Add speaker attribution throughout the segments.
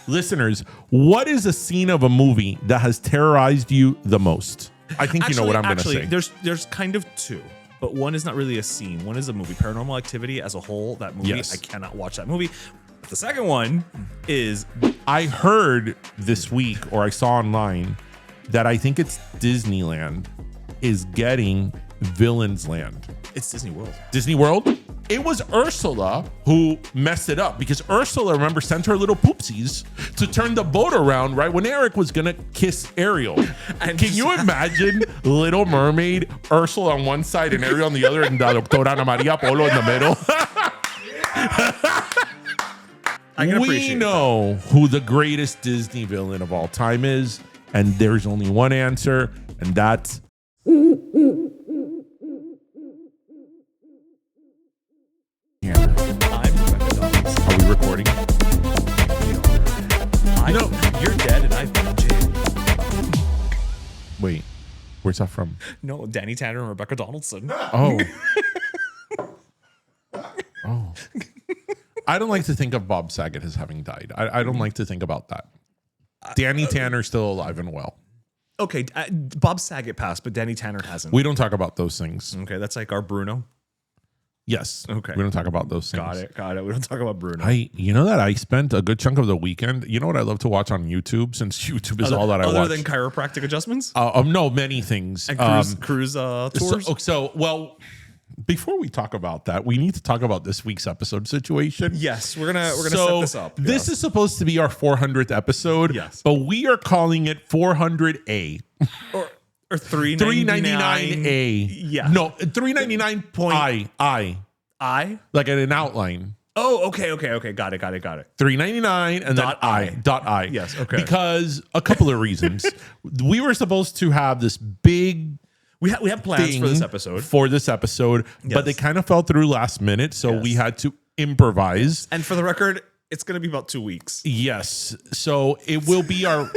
Speaker 1: listeners, what is a scene of a movie that has terrorized you the most? I think you know what I'm going to say.
Speaker 2: There's kind of two, but one is not really a scene. One is a movie. Paranormal Activity as a whole, that movie,
Speaker 1: Yes.
Speaker 2: I cannot watch that movie. But the second one is...
Speaker 1: I heard this week, or I saw online, that I think it's Disneyland is getting Villain's Land.
Speaker 2: It's Disney World.
Speaker 1: Disney World? It was Ursula who messed it up because Ursula, remember, sent her little poopsies to turn the boat around right when Eric was going to kiss Ariel. And can you imagine Little Mermaid, Ursula on one side and Ariel on the other, and Doctora Ana Maria Polo in the middle? We know who the greatest Disney villain of all time is, and there's only one answer, and that's... Are we recording?
Speaker 2: I know you're dead and I've been in jail.
Speaker 1: Wait, where's that from?
Speaker 2: No, Danny Tanner and Rebecca Donaldson.
Speaker 1: Oh. Oh. I don't like to think of Bob Saget as having died. I don't like to think about that. Danny Tanner's still alive and well.
Speaker 2: Okay, Bob Saget passed, but Danny Tanner hasn't.
Speaker 1: We don't talk about those things.
Speaker 2: Okay, that's like our Bruno.
Speaker 1: Yes.
Speaker 2: Okay.
Speaker 1: We don't talk about those things.
Speaker 2: Got it. We don't talk about Bruno.
Speaker 1: You know that I spent a good chunk of the weekend. You know what I love to watch on YouTube, since YouTube is all that I watch.
Speaker 2: Other than chiropractic adjustments?
Speaker 1: No, many things.
Speaker 2: And cruise tours?
Speaker 1: Well, before we talk about that, we need to talk about this week's episode situation.
Speaker 2: Yes, we're gonna set this up.
Speaker 1: This is supposed to be our 400th episode.
Speaker 2: Yes,
Speaker 1: but we are calling it 400A
Speaker 2: or 399A.
Speaker 1: Yeah, no, 399 I like in an outline.
Speaker 2: Oh, okay. Got it.
Speaker 1: 399 and then I.
Speaker 2: Yes, okay.
Speaker 1: Because a couple of reasons. We were supposed to have this big.
Speaker 2: We have plans for this episode.
Speaker 1: Yes. But they kind of fell through last minute, so we had to improvise.
Speaker 2: And for the record, it's going to be about 2 weeks.
Speaker 1: Yes. So it will be our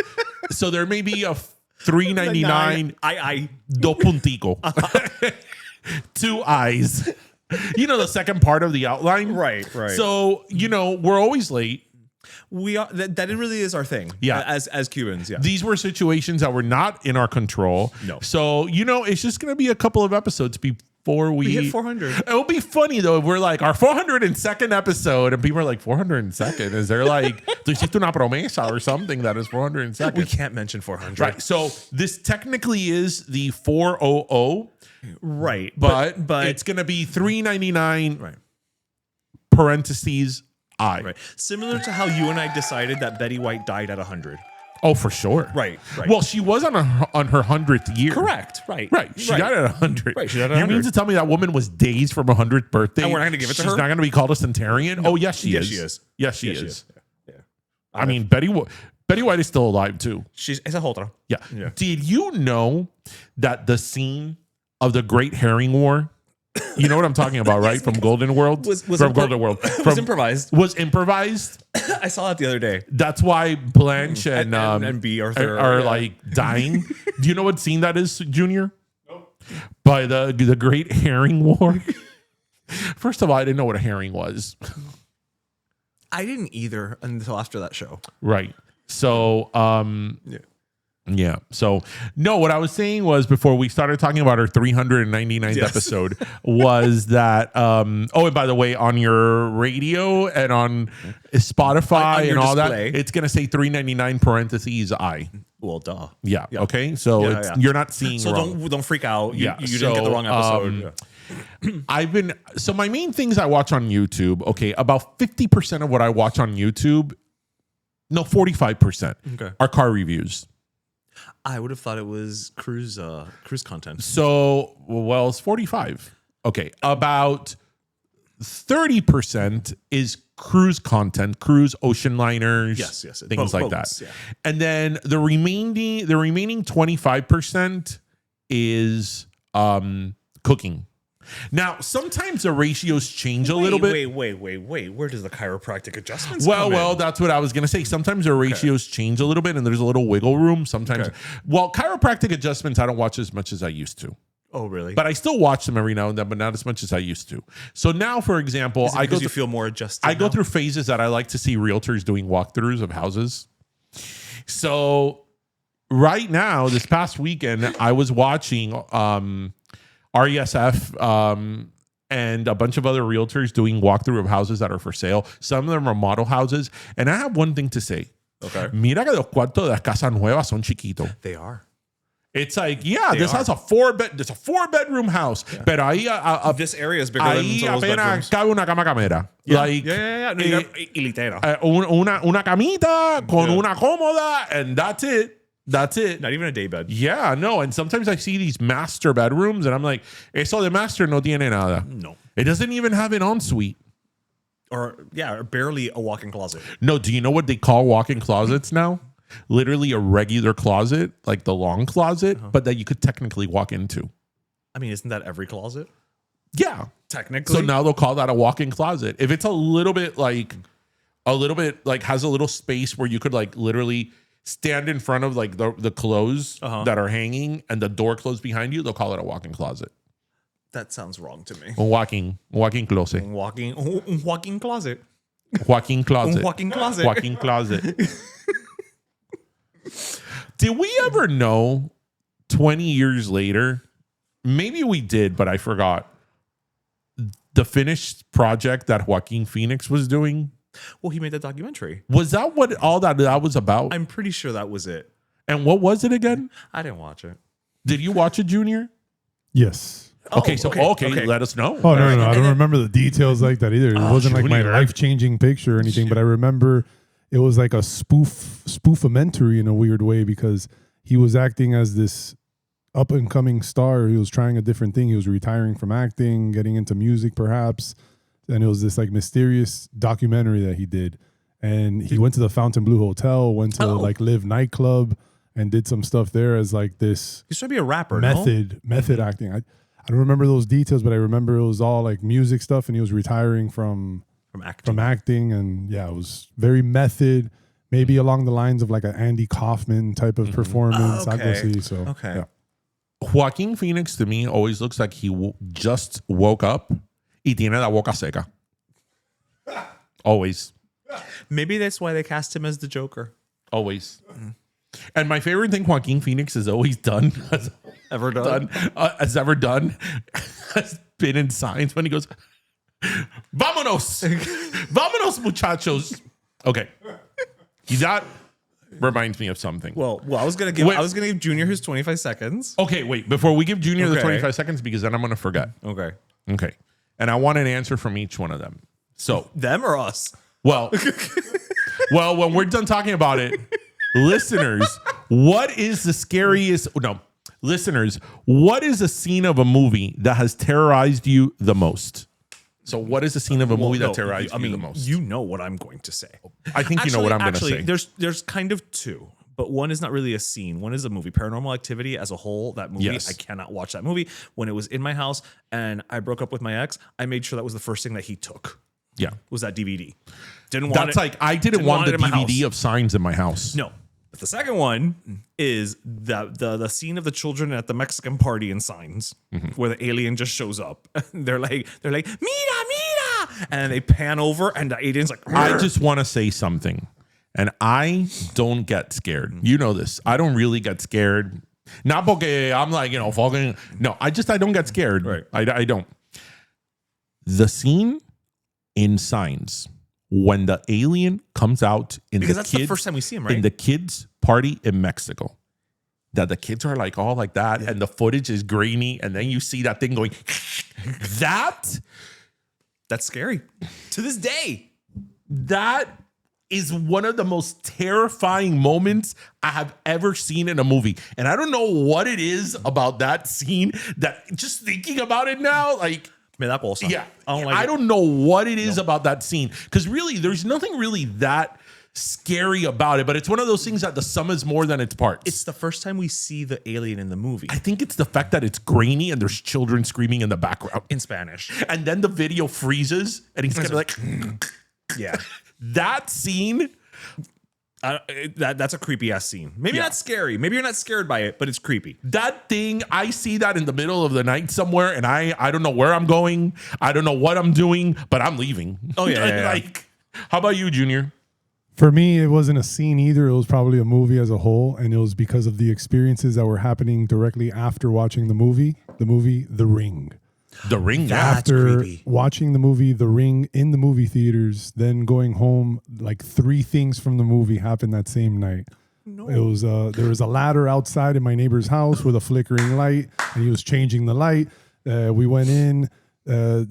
Speaker 1: so there may be a 399 do puntico. 2 eyes. You know, the second part of the outline.
Speaker 2: Right.
Speaker 1: So, we're always late.
Speaker 2: We are that really is our thing.
Speaker 1: Yeah.
Speaker 2: As Cubans. Yeah.
Speaker 1: These were situations that were not in our control.
Speaker 2: No.
Speaker 1: So, it's just going to be a couple of episodes before we
Speaker 2: hit 400.
Speaker 1: It'll be funny though if we're like our 402nd episode and people are like 402nd. Is there like tu hiciste una promesa or something that is 402nd?
Speaker 2: We can't mention 400.
Speaker 1: Right. So this technically is the 400.
Speaker 2: Right.
Speaker 1: But it's going to be 399
Speaker 2: right.
Speaker 1: parentheses I.
Speaker 2: Right. Similar to how you and I decided that Betty White died at 100.
Speaker 1: Oh, for sure.
Speaker 2: Right.
Speaker 1: Well, she was on her 100th year.
Speaker 2: Correct. Right.
Speaker 1: She died at 100.
Speaker 2: Right. She died at 100.
Speaker 1: You mean to tell me that woman was days from 100th birthday?
Speaker 2: And we're not going to give it to her?
Speaker 1: She's not going to be called a centenarian?
Speaker 2: No.
Speaker 1: Oh, yes, she is.
Speaker 2: Yes,
Speaker 1: she is.
Speaker 2: Yeah.
Speaker 1: I mean, Betty White is still alive, too.
Speaker 2: She's a otra.
Speaker 1: Yeah. Did you know that the scene of the Great Herring War, you know what I'm talking about, right? From Golden World? Golden World.
Speaker 2: Was improvised.
Speaker 1: Was improvised.
Speaker 2: I saw it the other day.
Speaker 1: That's why Blanche and
Speaker 2: B. Arthur
Speaker 1: are like dying. Do you know what scene that is, Junior? Nope. By the Great Herring War. First of all, I didn't know what a herring was.
Speaker 2: I didn't either until after that show.
Speaker 1: Right. So, yeah. So, no, what I was saying was before we started talking about our 399th episode was that, and by the way, on your radio and on Spotify on and all display, that, it's going to say 399 parentheses I.
Speaker 2: Well, duh.
Speaker 1: Yeah. Okay. So you're not seeing wrong.
Speaker 2: So don't freak out. You didn't get the wrong episode.
Speaker 1: So my main things I watch on YouTube, okay, about 50% of what I watch on YouTube, 45% are car reviews.
Speaker 2: I would have thought it was cruise content.
Speaker 1: So, well, it's 45. Okay. About 30% is cruise content, cruise ocean liners,
Speaker 2: yes,
Speaker 1: things like
Speaker 2: boats,
Speaker 1: that.
Speaker 2: Yeah.
Speaker 1: And then the remaining 25% is cooking. Now, sometimes the ratios change a little bit.
Speaker 2: Wait. Where does the chiropractic adjustments come in?
Speaker 1: Well, that's what I was going to say. Sometimes the ratios change a little bit and there's a little wiggle room. Sometimes, well, chiropractic adjustments, I don't watch as much as I used to.
Speaker 2: Oh, really?
Speaker 1: But I still watch them every now and then, but not as much as I used to. So now, for example,
Speaker 2: I go. You feel more adjusted.
Speaker 1: I go through phases that I like to see realtors doing walkthroughs of houses. So right now, this past weekend, I was watching RESF and a bunch of other realtors doing walkthrough of houses that are for sale. Some of them are model houses, and I have one thing to say.
Speaker 2: Okay.
Speaker 1: Mira que los cuartos de las casas nuevas son chiquitos.
Speaker 2: They are.
Speaker 1: It's like, this has a 4-bedroom house. Yeah. Pero ahí,
Speaker 2: this area is bigger than those bedrooms.
Speaker 1: Cabe una cama camera.
Speaker 2: Yeah.
Speaker 1: Like,
Speaker 2: yeah. No, litera.
Speaker 1: Una camita con una cómoda, and that's it. That's it.
Speaker 2: Not even a day bed.
Speaker 1: Yeah, no. And sometimes I see these master bedrooms, and I'm like, eso de master no tiene nada.
Speaker 2: No.
Speaker 1: It doesn't even have an ensuite.
Speaker 2: Or barely a walk-in closet.
Speaker 1: No, do you know what they call walk-in closets now? Literally a regular closet, like the long closet, but that you could technically walk into.
Speaker 2: I mean, isn't that every closet?
Speaker 1: Yeah.
Speaker 2: Technically.
Speaker 1: So now they'll call that a walk-in closet. If it's a little bit like has a little space where you could like literally stand in front of like the clothes that are hanging and the door closed behind you, they'll call it a walk-in closet.
Speaker 2: That sounds wrong to me.
Speaker 1: Un walking closet.
Speaker 2: Walking closet.
Speaker 1: Walking closet.
Speaker 2: Walking closet.
Speaker 1: Walking closet. Did we ever know 20 years later? Maybe we did, but I forgot. The finished project that Joaquin Phoenix was doing.
Speaker 2: Well, he made that documentary.
Speaker 1: Was that what all that was about?
Speaker 2: I'm pretty sure that was it.
Speaker 1: And what was it again?
Speaker 2: I didn't watch it.
Speaker 1: Did you watch it, Junior?
Speaker 3: Yes.
Speaker 1: Okay, let us know.
Speaker 3: Oh, no. I don't remember the details like that either. It wasn't like my life-changing picture or anything, but I remember it was like a spoofamentary in a weird way because he was acting as this up-and-coming star. He was trying a different thing. He was retiring from acting, getting into music perhaps, and it was this like mysterious documentary that he did. And he went to the Fontainebleau Hotel, went to like Live nightclub, and did some stuff there as like this.
Speaker 2: He's trying to be a rapper.
Speaker 3: Method acting. I don't remember those details, but I remember it was all like music stuff, and he was retiring from acting, and it was very method, maybe along the lines of like an Andy Kaufman type of performance.
Speaker 2: Okay.
Speaker 1: Joaquin Phoenix to me always looks like he just woke up y tiene la boca seca. Always.
Speaker 2: Maybe that's why they cast him as the Joker.
Speaker 1: Always. And my favorite thing Joaquin Phoenix has always done, has ever been in signs when he goes, "Vámonos, vámonos, muchachos." Okay, that reminds me of something.
Speaker 2: Well, I was gonna give Junior his 25 seconds.
Speaker 1: Okay, wait. Before we give Junior the 25 seconds, because then I'm gonna forget.
Speaker 2: Okay.
Speaker 1: And I want an answer from each one of them. So
Speaker 2: them or us?
Speaker 1: Well, when we're done talking about it, listeners, what is the scariest? No, listeners, what is a scene of a movie that has terrorized you the most? So, what is the scene of a movie that terrorized you the most?
Speaker 2: You know what I'm going to say.
Speaker 1: I think you know what I'm going to say.
Speaker 2: There's kind of two, but one is not really a scene. One is a movie, Paranormal Activity as a whole. That movie, I cannot watch that movie. When it was in my house and I broke up with my ex, I made sure that was the first thing that he took.
Speaker 1: Yeah,
Speaker 2: was that DVD. Didn't want it.
Speaker 1: I didn't want the DVD of Signs in my house.
Speaker 2: No. But the second one is the scene of the children at the Mexican party in Signs, where the alien just shows up. they're like, mira, mira, and they pan over, and the alien's like,
Speaker 1: I just want to say something, and I don't get scared. You know this. I don't really get scared. Not porque I'm like, fucking. No, I don't get scared.
Speaker 2: Right.
Speaker 1: I don't. The scene in Signs, when the alien comes out
Speaker 2: that's the first time we see him, right?
Speaker 1: In the kids' party in Mexico, that the kids are like all like that, and the footage is grainy, and then you see that thing going. That's
Speaker 2: scary to this day.
Speaker 1: That is one of the most terrifying moments I have ever seen in a movie, and I don't know what it is about that scene that just thinking about it now, like.
Speaker 2: Me da cosa.
Speaker 1: Yeah,
Speaker 2: I
Speaker 1: don't know what it is about that scene, because really, there's nothing really that scary about it. But it's one of those things that the sum is more than its parts.
Speaker 2: It's the first time we see the alien in the movie.
Speaker 1: I think it's the fact that it's grainy and there's children screaming in the background
Speaker 2: in Spanish,
Speaker 1: and then the video freezes, and he's gonna be like,
Speaker 2: yeah,
Speaker 1: that scene.
Speaker 2: That's a creepy ass scene. Maybe not scary. Maybe you're not scared by it, but it's creepy.
Speaker 1: That thing, I see that in the middle of the night somewhere, and I don't know where I'm going. I don't know what I'm doing, but I'm leaving.
Speaker 2: Oh yeah.
Speaker 1: Like, how about you, Junior?
Speaker 3: For me, it wasn't a scene either. It was probably a movie as a whole, and it was because of the experiences that were happening directly after watching the movie. The movie, The Ring.
Speaker 1: The Ring.
Speaker 2: That's
Speaker 3: After
Speaker 2: creepy.
Speaker 3: watching the movie The Ring in the movie theaters, then going home, like 3 things from the movie happened that same night. No. It was there was a ladder outside in my neighbor's house with a flickering light, and he was changing the light. We went in, a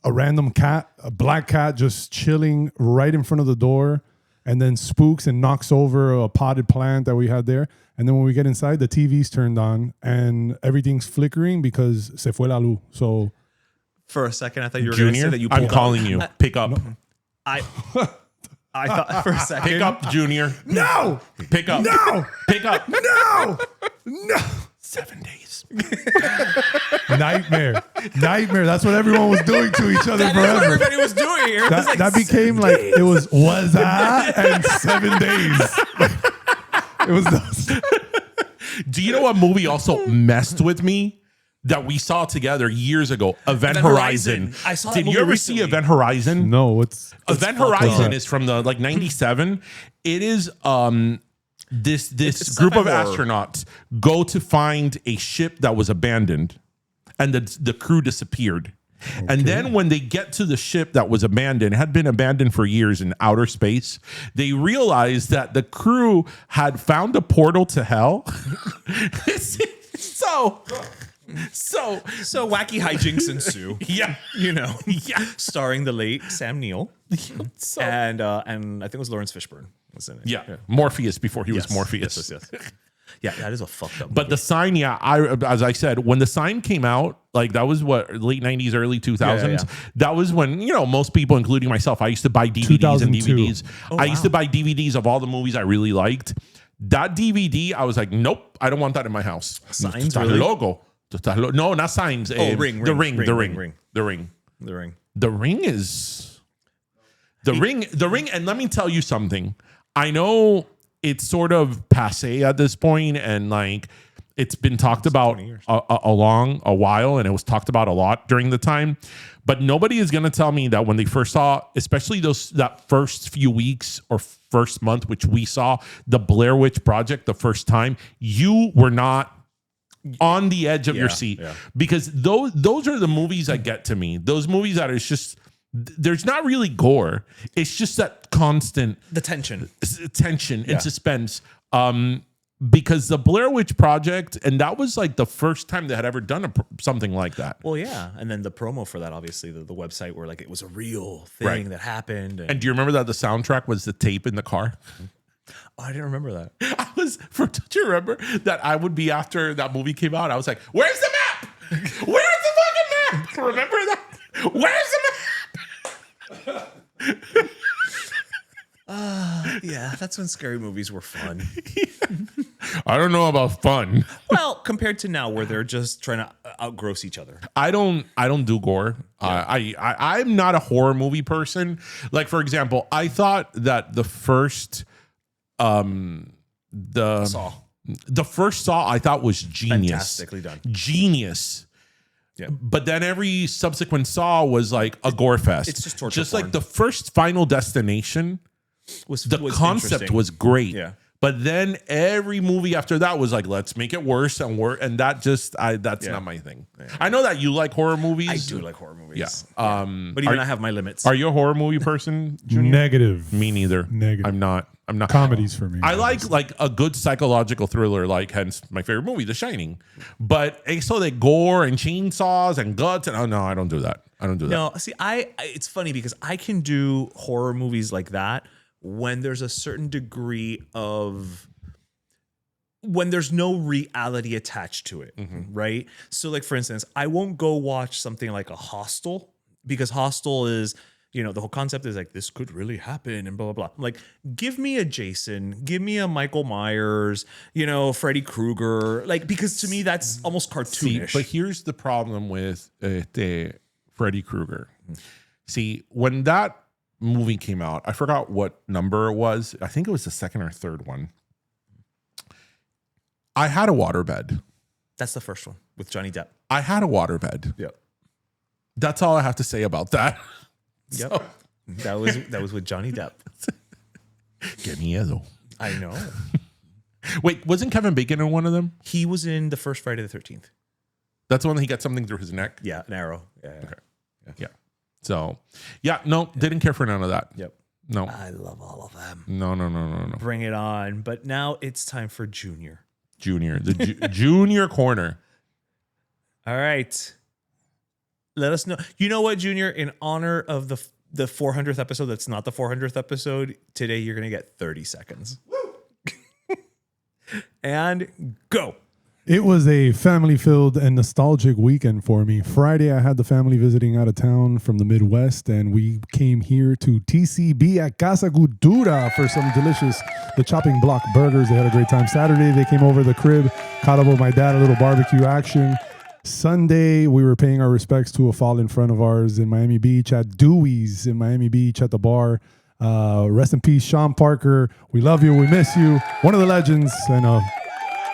Speaker 3: random cat, a black cat, just chilling right in front of the door, and then spooks and knocks over a potted plant that we had there. And then when we get inside, the TV's turned on and everything's flickering because se fue la luz. So
Speaker 2: For a second, I thought you were going to say
Speaker 1: Junior,
Speaker 2: that you
Speaker 1: I'm
Speaker 2: pulled
Speaker 1: calling you. Pick up.
Speaker 2: I thought for a second.
Speaker 1: Pick up, Junior.
Speaker 3: no,
Speaker 1: Pick up.
Speaker 3: no,
Speaker 1: Pick up.
Speaker 3: no.
Speaker 1: 7 days.
Speaker 3: Nightmare. That's what everyone was doing to each other
Speaker 2: That is what
Speaker 3: forever.
Speaker 2: everybody was doing. It was like
Speaker 3: That became like it was that and 7 days. It was those.
Speaker 1: Do you know what movie also messed with me that we saw together years ago? Event Horizon.
Speaker 2: I saw that
Speaker 1: Did you
Speaker 2: movie
Speaker 1: ever
Speaker 2: recently.
Speaker 1: see Event Horizon?
Speaker 3: No, it's
Speaker 1: Event Horizon is from the 97. It is this
Speaker 2: It's
Speaker 1: group of
Speaker 2: sci-fi horror.
Speaker 1: astronauts go to find a ship that was abandoned, and the crew disappeared. And then when they get to the ship that was abandoned, had been abandoned for years in outer space, they realized that the crew had found a portal to hell. So
Speaker 2: wacky hijinks ensue.
Speaker 1: yeah, yeah.
Speaker 2: Starring the late Sam Neill
Speaker 1: So,
Speaker 2: and I think it was Lawrence Fishburne was in it.
Speaker 1: yeah, Morpheus before he was Morpheus.
Speaker 2: Yes. Yeah, that is a fucked up.
Speaker 1: But the Sign, as I said, when the Sign came out, like that was what, late 90s, early 2000s.
Speaker 2: Yeah.
Speaker 1: That was when, most people, including myself, I used to buy DVDs and
Speaker 3: 2002.
Speaker 1: DVDs. I used to buy DVDs of all the movies I really liked. That DVD, I was like, nope, I don't want that in my house.
Speaker 2: Signs,
Speaker 1: Está
Speaker 2: really?
Speaker 1: logo. No, not Signs.
Speaker 2: Ring.
Speaker 1: The Ring.
Speaker 2: The Ring.
Speaker 1: The Ring.
Speaker 2: The Ring.
Speaker 1: The Ring is the Ring. And let me tell you something. I know it's sort of passe at this point, and like it's been talked about a while, and it was talked about a lot during the time. But nobody is going to tell me that when they first saw, especially that first few weeks or first month, which we saw the Blair Witch Project the first time, you were not on the edge of your seat, because those are the movies that get to me. Those movies that it's just, there's not really gore. It's just that constant tension and suspense. Because the Blair Witch Project, and that was like the first time they had ever done something like that.
Speaker 2: Well, yeah, and then the promo for that, obviously, the website where like it was a real thing that happened.
Speaker 1: And do you remember that the soundtrack was the tape in the car?
Speaker 2: Oh, I didn't remember that.
Speaker 1: Do you remember that I would be after that movie came out? I was like, "Where's the map? Where's the fucking map?" Remember that? Where's the map?
Speaker 2: Yeah, that's when scary movies were fun.
Speaker 1: I don't know about fun.
Speaker 2: Well, compared to now, where they're just trying to outgross each other.
Speaker 1: I don't do gore. I'm not a horror movie person. Like, for example, I thought that the first the first Saw I thought was genius.
Speaker 2: Fantastically done.
Speaker 1: Genius.
Speaker 2: Yeah.
Speaker 1: But then every subsequent Saw was like a gore fest.
Speaker 2: It's just torture
Speaker 1: Just
Speaker 2: porn.
Speaker 1: like the first Final Destination, the concept
Speaker 2: interesting.
Speaker 1: was great.
Speaker 2: Yeah.
Speaker 1: But then every movie after that was like, let's make it worse and worse. And that just, that's not my thing. Yeah. I know that you like horror movies.
Speaker 2: I do like horror movies.
Speaker 1: Yeah.
Speaker 2: But even I have my limits.
Speaker 1: Are you a horror movie person, Junior?
Speaker 3: Negative.
Speaker 1: Me neither.
Speaker 3: Negative.
Speaker 1: I'm not.
Speaker 3: Comedies for me.
Speaker 1: I like a good psychological thriller, like hence my favorite movie, The Shining. But I saw that gore and chainsaws and guts, and no, I don't do that.
Speaker 2: No, see, it's funny because I can do horror movies like that when there's a certain degree of when there's no reality attached to it, right? So, like for instance, I won't go watch something like a Hostel because Hostel is, the whole concept is like, this could really happen and blah, blah, blah. Like, give me a Jason, give me a Michael Myers, Freddy Krueger. Like, because to me, that's almost cartoonish.
Speaker 1: See, but here's the problem with the Freddy Krueger. See, when that movie came out. I forgot what number it was. I think it was the second or third one. I had a waterbed.
Speaker 2: That's the first one with Johnny Depp.
Speaker 1: I had a waterbed.
Speaker 2: Yep.
Speaker 1: That's all I have to say about that.
Speaker 2: Yep.
Speaker 1: So,
Speaker 2: That was with Johnny Depp.
Speaker 1: qué miedo.
Speaker 2: I know.
Speaker 1: Wait, wasn't Kevin Bacon in one of them?
Speaker 2: He was in the first Friday the 13th.
Speaker 1: That's the one that he got something through his neck?
Speaker 2: Yeah, an arrow. Yeah.
Speaker 1: Okay. Yeah. So, yeah, no, didn't care for none of that.
Speaker 2: Yep.
Speaker 1: No.
Speaker 2: I love all of them.
Speaker 1: No.
Speaker 2: Bring it on. But now it's time for Junior.
Speaker 1: Junior. The Junior corner.
Speaker 2: All right. Let us know. You know what, Junior? In honor of the 400th episode, that's not the 400th episode, today you're going to get 30 seconds. And go.
Speaker 3: It was a family-filled and nostalgic weekend for me. Friday, I had the family visiting out of town from the Midwest, and we came here to TCB at Casa Cultura for some delicious, the chopping block burgers. They had a great time. Saturday, they came over to the crib, caught up with my dad, a little barbecue action. Sunday, we were paying our respects to a fallen friend of ours in Miami Beach at Dewey's in Miami Beach at the bar. Rest in peace, Sean Parker. We love you. We miss you. One of the legends. And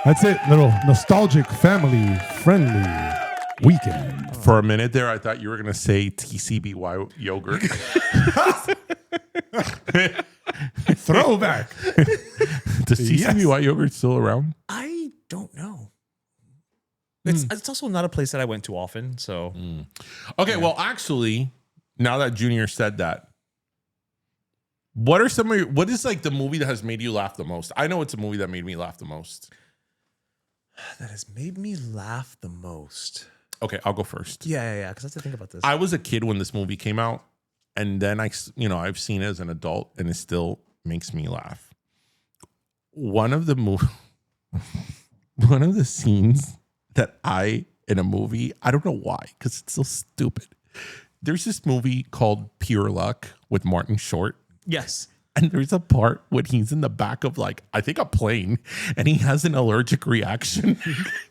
Speaker 3: that's it. Little nostalgic, family-friendly weekend.
Speaker 1: For a minute there, I thought you were going to say TCBY yogurt.
Speaker 3: Throwback.
Speaker 1: Does TCBY yogurt still around?
Speaker 2: I don't know. It's also not a place that I went to often. So,
Speaker 1: Okay, well, actually, now that Junior said that, what is like the movie that has made you laugh the most? I know it's a movie that made me laugh the most.
Speaker 2: that has made me laugh the most.
Speaker 1: Okay, I'll go first.
Speaker 2: Yeah. Because I have to think about this.
Speaker 1: I was a kid when this movie came out, and then I've seen it as an adult, and it still makes me laugh. One of the scenes that in a movie, I don't know why, because it's so stupid. There's this movie called Pure Luck with Martin Short.
Speaker 2: Yes.
Speaker 1: And there's a part when he's in the back of I think a plane, and he has an allergic reaction.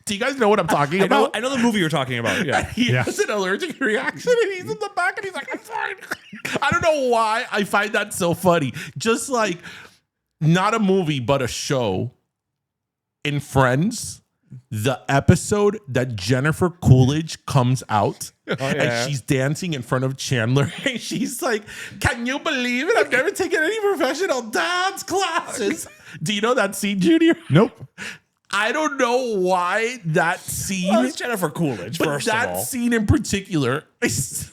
Speaker 1: Do you guys know what I'm talking about?
Speaker 2: I know the movie you're talking about. Yeah.
Speaker 1: He has an allergic reaction, and he's in the back, and he's like, I'm fine. I don't know why I find that so funny. Just like, not a movie, but a show in Friends, the episode that Jennifer Coolidge comes out and she's dancing in front of Chandler, and she's like, can you believe it? I've never taken any professional dance classes. Do you know that scene, Junior?
Speaker 3: Nope.
Speaker 1: I don't know why that scene.
Speaker 2: Well, it's Jennifer Coolidge,
Speaker 1: but
Speaker 2: first of all.
Speaker 1: that scene in particular is.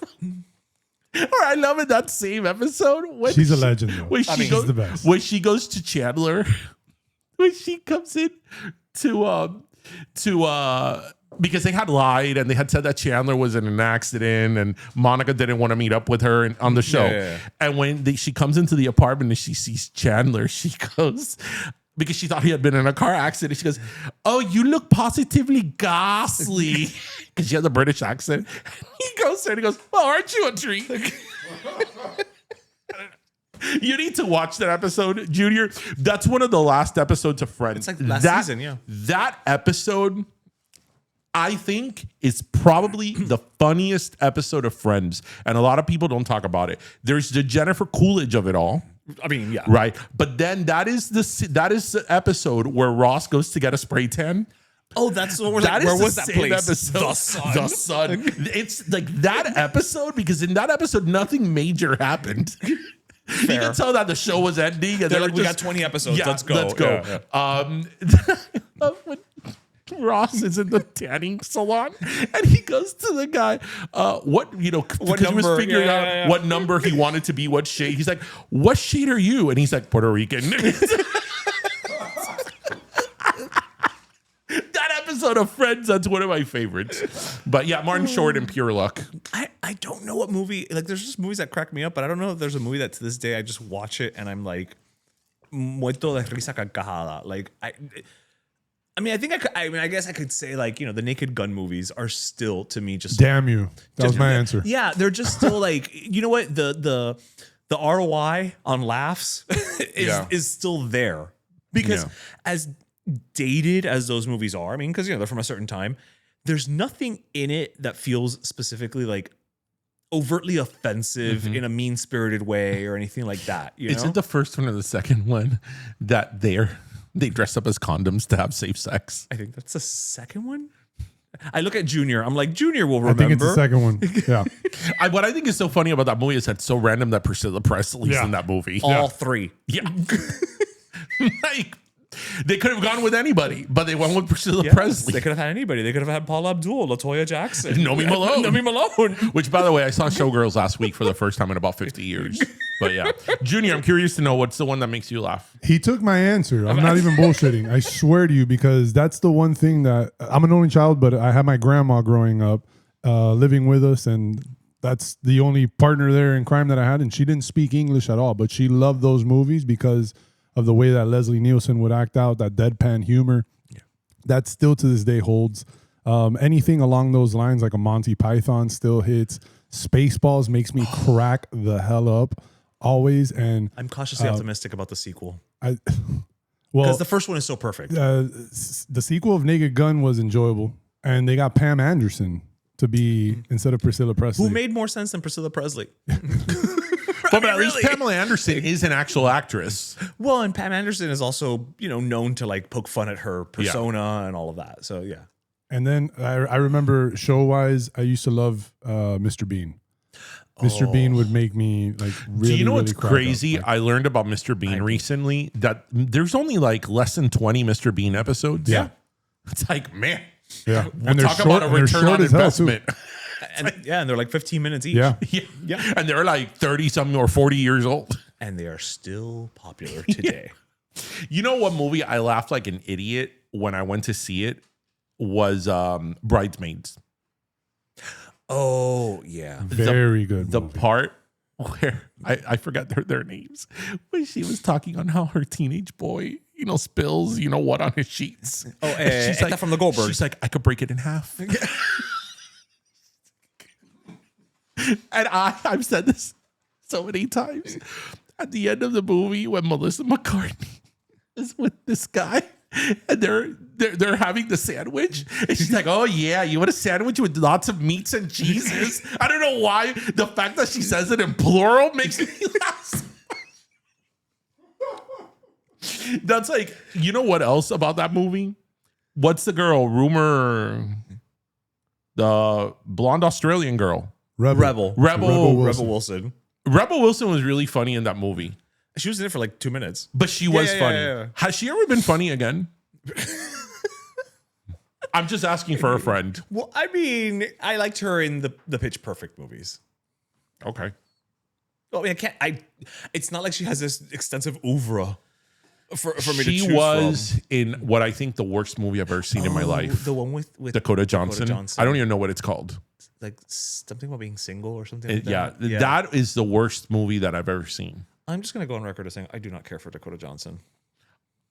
Speaker 1: Or I love in that same episode when
Speaker 3: She's a legend, though.
Speaker 1: She's
Speaker 3: the best.
Speaker 1: When she goes to Chandler, when she comes in to because they had lied and they had said that Chandler was in an accident and Monica didn't want to meet up with her on the show. Yeah. And when she comes into the apartment and she sees Chandler, she goes, because she thought he had been in a car accident, she goes, oh, you look positively ghastly. Because she has a British accent. He goes there and he goes, well, aren't you a treat? You need to watch that episode, Junior. That's one of the last episodes of Friends.
Speaker 2: It's like last season, yeah.
Speaker 1: That episode, I think, is probably the funniest episode of Friends. And a lot of people don't talk about it. There's the Jennifer Coolidge of it all.
Speaker 2: I mean, yeah.
Speaker 1: Right. But then that is the episode where Ross goes to get a spray tan.
Speaker 2: Oh, that's where was that place?
Speaker 1: Episode. The Sun. It's like that episode, because in that episode, nothing major happened. Fair. You can tell that the show was ending, and
Speaker 2: they're like, we got 20 episodes.
Speaker 1: Yeah,
Speaker 2: let's go.
Speaker 1: Let's go. Yeah. When Ross is in the tanning salon, and he goes to the guy, what number? He was figuring out what number he wanted to be, what shade. He's like, what shade are you? And he's like, Puerto Rican. That episode of Friends, that's one of my favorites. But yeah, Martin Short and Pure Luck.
Speaker 2: I don't know what movie, there's just movies that crack me up, but I don't know if there's a movie that to this day I just watch it and I'm like, muerto de risa carcajada. Like, I guess I could say the Naked Gun movies are still to me just.
Speaker 3: Damn you. That was my answer.
Speaker 2: Yeah, they're just still like, you know what? The ROI on laughs is still there. Because as dated as those movies are, because they're from a certain time, there's nothing in it that feels specifically like overtly offensive in a mean-spirited way or anything like that. You
Speaker 1: Is
Speaker 2: know?
Speaker 1: it the first one or the second one that they dress up as condoms to have safe sex?
Speaker 2: I think that's the second one. I look at Junior. I'm like, Junior will
Speaker 3: I
Speaker 2: remember.
Speaker 3: think it's the second one. Yeah.
Speaker 1: What I think is so funny about that movie is that it's so random that Priscilla Presley's
Speaker 3: Yeah.
Speaker 1: in that movie.
Speaker 2: All three.
Speaker 1: Yeah. Like, they could have gone with anybody, but they went with Priscilla
Speaker 2: Yes,
Speaker 1: Presley.
Speaker 2: They could have had anybody. They could have had Paula Abdul, LaToya Jackson,
Speaker 1: Nomi Malone.
Speaker 2: Nomi Malone.
Speaker 1: Which, by the way, I saw Showgirls last week for the first time in about 50 years. But yeah. Junior, I'm curious to know what's the one that makes you laugh.
Speaker 3: He took my answer. I'm not even bullshitting. I swear to you, because that's the one thing that I'm an only child, but I had my grandma growing up living with us, and that's the only partner there in crime that I had. And she didn't speak English at all, but she loved those movies because of the way that Leslie Nielsen would act out, that deadpan humor. Yeah. That still to this day holds. Anything along those lines, like a Monty Python, still hits. Spaceballs makes me crack the hell up always. And
Speaker 2: I'm cautiously optimistic about the sequel
Speaker 3: well,
Speaker 2: because the first one is so perfect.
Speaker 3: the sequel of Naked Gun was enjoyable, and they got Pam Anderson to be instead of Priscilla Presley.
Speaker 2: Who made more sense than Priscilla Presley?
Speaker 1: But at least Pamela Anderson is an actual actress.
Speaker 2: Well, and Pam Anderson is also, known to like poke fun at her persona and all of that. So yeah.
Speaker 3: And then I remember show-wise, I used to love Mr. Bean. Mr. Bean would make me like really.
Speaker 1: Do you know
Speaker 3: really
Speaker 1: what's
Speaker 3: crack
Speaker 1: crazy?
Speaker 3: up. Like,
Speaker 1: I learned about Mr. Bean recently that there's only like less than 20 Mr. Bean episodes.
Speaker 3: Yeah.
Speaker 1: It's like, man.
Speaker 3: yeah,
Speaker 1: We'll talk about a return on
Speaker 3: as hell, too.
Speaker 1: investment.
Speaker 2: And they're like 15 minutes each.
Speaker 3: Yeah.
Speaker 1: Yeah. And they're like 30 something or 40 years old.
Speaker 2: And they are still popular today.
Speaker 1: You know what movie I laughed like an idiot when I went to see it was Bridesmaids.
Speaker 2: Oh, yeah.
Speaker 3: Very good.
Speaker 1: The
Speaker 3: movie.
Speaker 1: part where I forgot their names, when she was talking on how her teenage boy, spills, what on his sheets.
Speaker 2: Oh,
Speaker 1: And
Speaker 2: she's like from the Goldbergs.
Speaker 1: She's like, I could break it in half. And I've said this so many times. At the end of the movie, when Melissa McCartney is with this guy, and they're having the sandwich, and she's like, "Oh yeah, you want a sandwich with lots of meats and cheeses?" I don't know why the fact that she says it in plural makes me laugh. That's like, you know what else about that movie? What's the girl? The blonde Australian girl.
Speaker 2: Rebel
Speaker 3: Wilson.
Speaker 1: Rebel Wilson was really funny in that movie.
Speaker 2: She was in it for like 2 minutes.
Speaker 1: But she was funny.
Speaker 2: Yeah.
Speaker 1: Has she ever been funny again? I'm just asking for a friend.
Speaker 2: Well, I mean, I liked her in the Pitch Perfect movies.
Speaker 1: Okay.
Speaker 2: Well, I mean, it's not like she has this extensive oeuvre for me to choose
Speaker 1: She was in what I think the worst movie I've ever seen in my life.
Speaker 2: The one with
Speaker 1: Dakota Johnson. I don't even know what it's called.
Speaker 2: Like something about being single or something like that.
Speaker 1: Yeah, that is the worst movie that I've ever seen.
Speaker 2: I'm just going to go on record as saying I do not care for Dakota Johnson.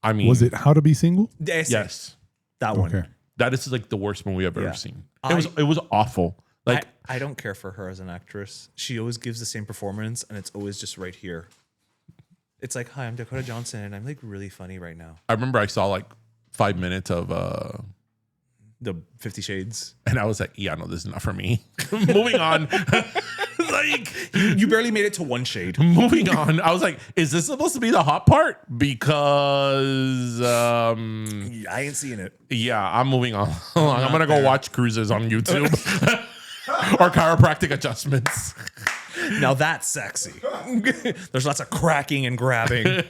Speaker 1: I mean,
Speaker 3: Was it How to Be Single?
Speaker 1: Yes.
Speaker 2: That one.
Speaker 3: Okay.
Speaker 1: That is like the worst movie I've ever seen.
Speaker 2: I-
Speaker 1: It was awful. Like,
Speaker 2: I don't care for her as an actress. She always gives the same performance, and it's always just right here. It's like, hi, I'm Dakota Johnson, and I'm like really funny right now.
Speaker 1: I remember I saw like 5 minutes of
Speaker 2: The 50 Shades.
Speaker 1: and I was like, yeah, no, this is not for me. Moving on. Like,
Speaker 2: You barely made it to one shade.
Speaker 1: moving on. I was like, is this supposed to be the hot part? Because
Speaker 2: I ain't seeing it.
Speaker 1: yeah, I'm moving on. I'm gonna go watch cruises on YouTube. Or chiropractic adjustments.
Speaker 2: Now that's sexy. There's lots of cracking and grabbing.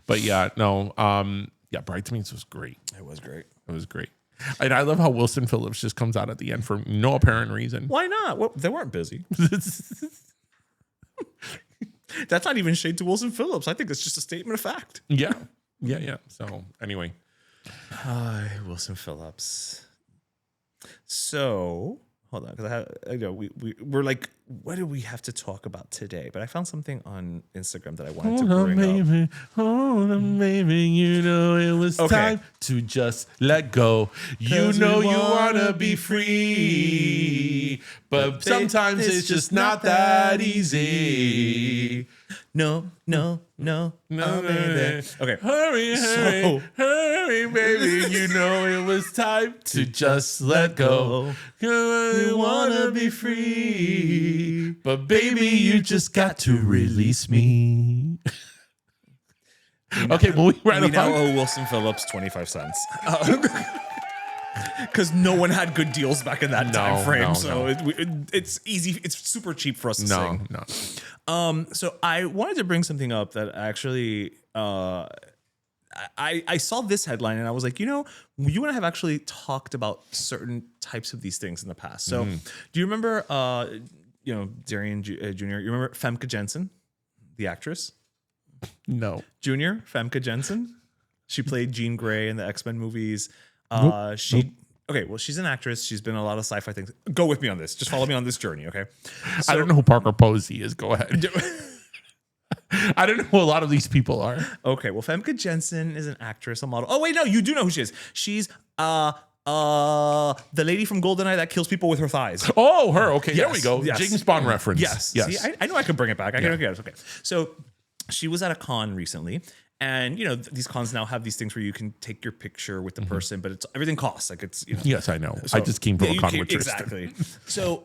Speaker 1: But yeah, no. Yeah, Bridesmaids was great.
Speaker 2: It was great.
Speaker 1: It was great. And I love how Wilson Phillips just comes out at the end for no apparent reason.
Speaker 2: Why not? Well, they weren't busy. That's not even shade to Wilson Phillips. I think it's just a statement of fact.
Speaker 1: Yeah. So anyway.
Speaker 2: Hi, Wilson Phillips. So hold on, because we're like, what do we have to talk about today? But I found something on Instagram that I wanted to bring up.
Speaker 1: Hold on, baby, you know it was time to just let go. You know you wanna be free, but sometimes it's just not that easy.
Speaker 2: no, baby. Okay.
Speaker 1: Hurry, baby. You know it was time to just let go. I wanna be free. But baby, you just got to release me. Okay, moving right
Speaker 2: We now
Speaker 1: along.
Speaker 2: owe Wilson Phillips 25 cents. Because no one had good deals back in that time frame. So it's easy. It's super cheap for us to sing. So I wanted to bring something up that actually I saw this headline and I was like, you and I have actually talked about certain types of these things in the past. So do you remember, Darian Jr., you remember Femke Jensen, the actress?
Speaker 1: No.
Speaker 2: Junior, Femke Jensen. She played Jean Grey in the X-Men movies. Okay, well, she's an actress. She's been in a lot of sci-fi things. Go with me on this. Just follow me on this journey, okay? So,
Speaker 1: I don't know who Parker Posey is. Go ahead. I don't know who a lot of these people are.
Speaker 2: Okay, well, Femke Jensen is an actress, a model. Oh, wait, no, you do know who she is. She's the lady from GoldenEye that kills people with her thighs.
Speaker 1: Oh, her. Okay, there we
Speaker 2: Yes,
Speaker 1: go.
Speaker 2: yes.
Speaker 1: James Bond reference.
Speaker 2: Yes. See, I know I could bring it back. I can get it. Okay. So she was at a con recently. And these cons now have these things where you can take your picture with the person, but everything costs. Like it's
Speaker 1: Yes, I know. So, I just came from a con with Tristan.
Speaker 2: Exactly. So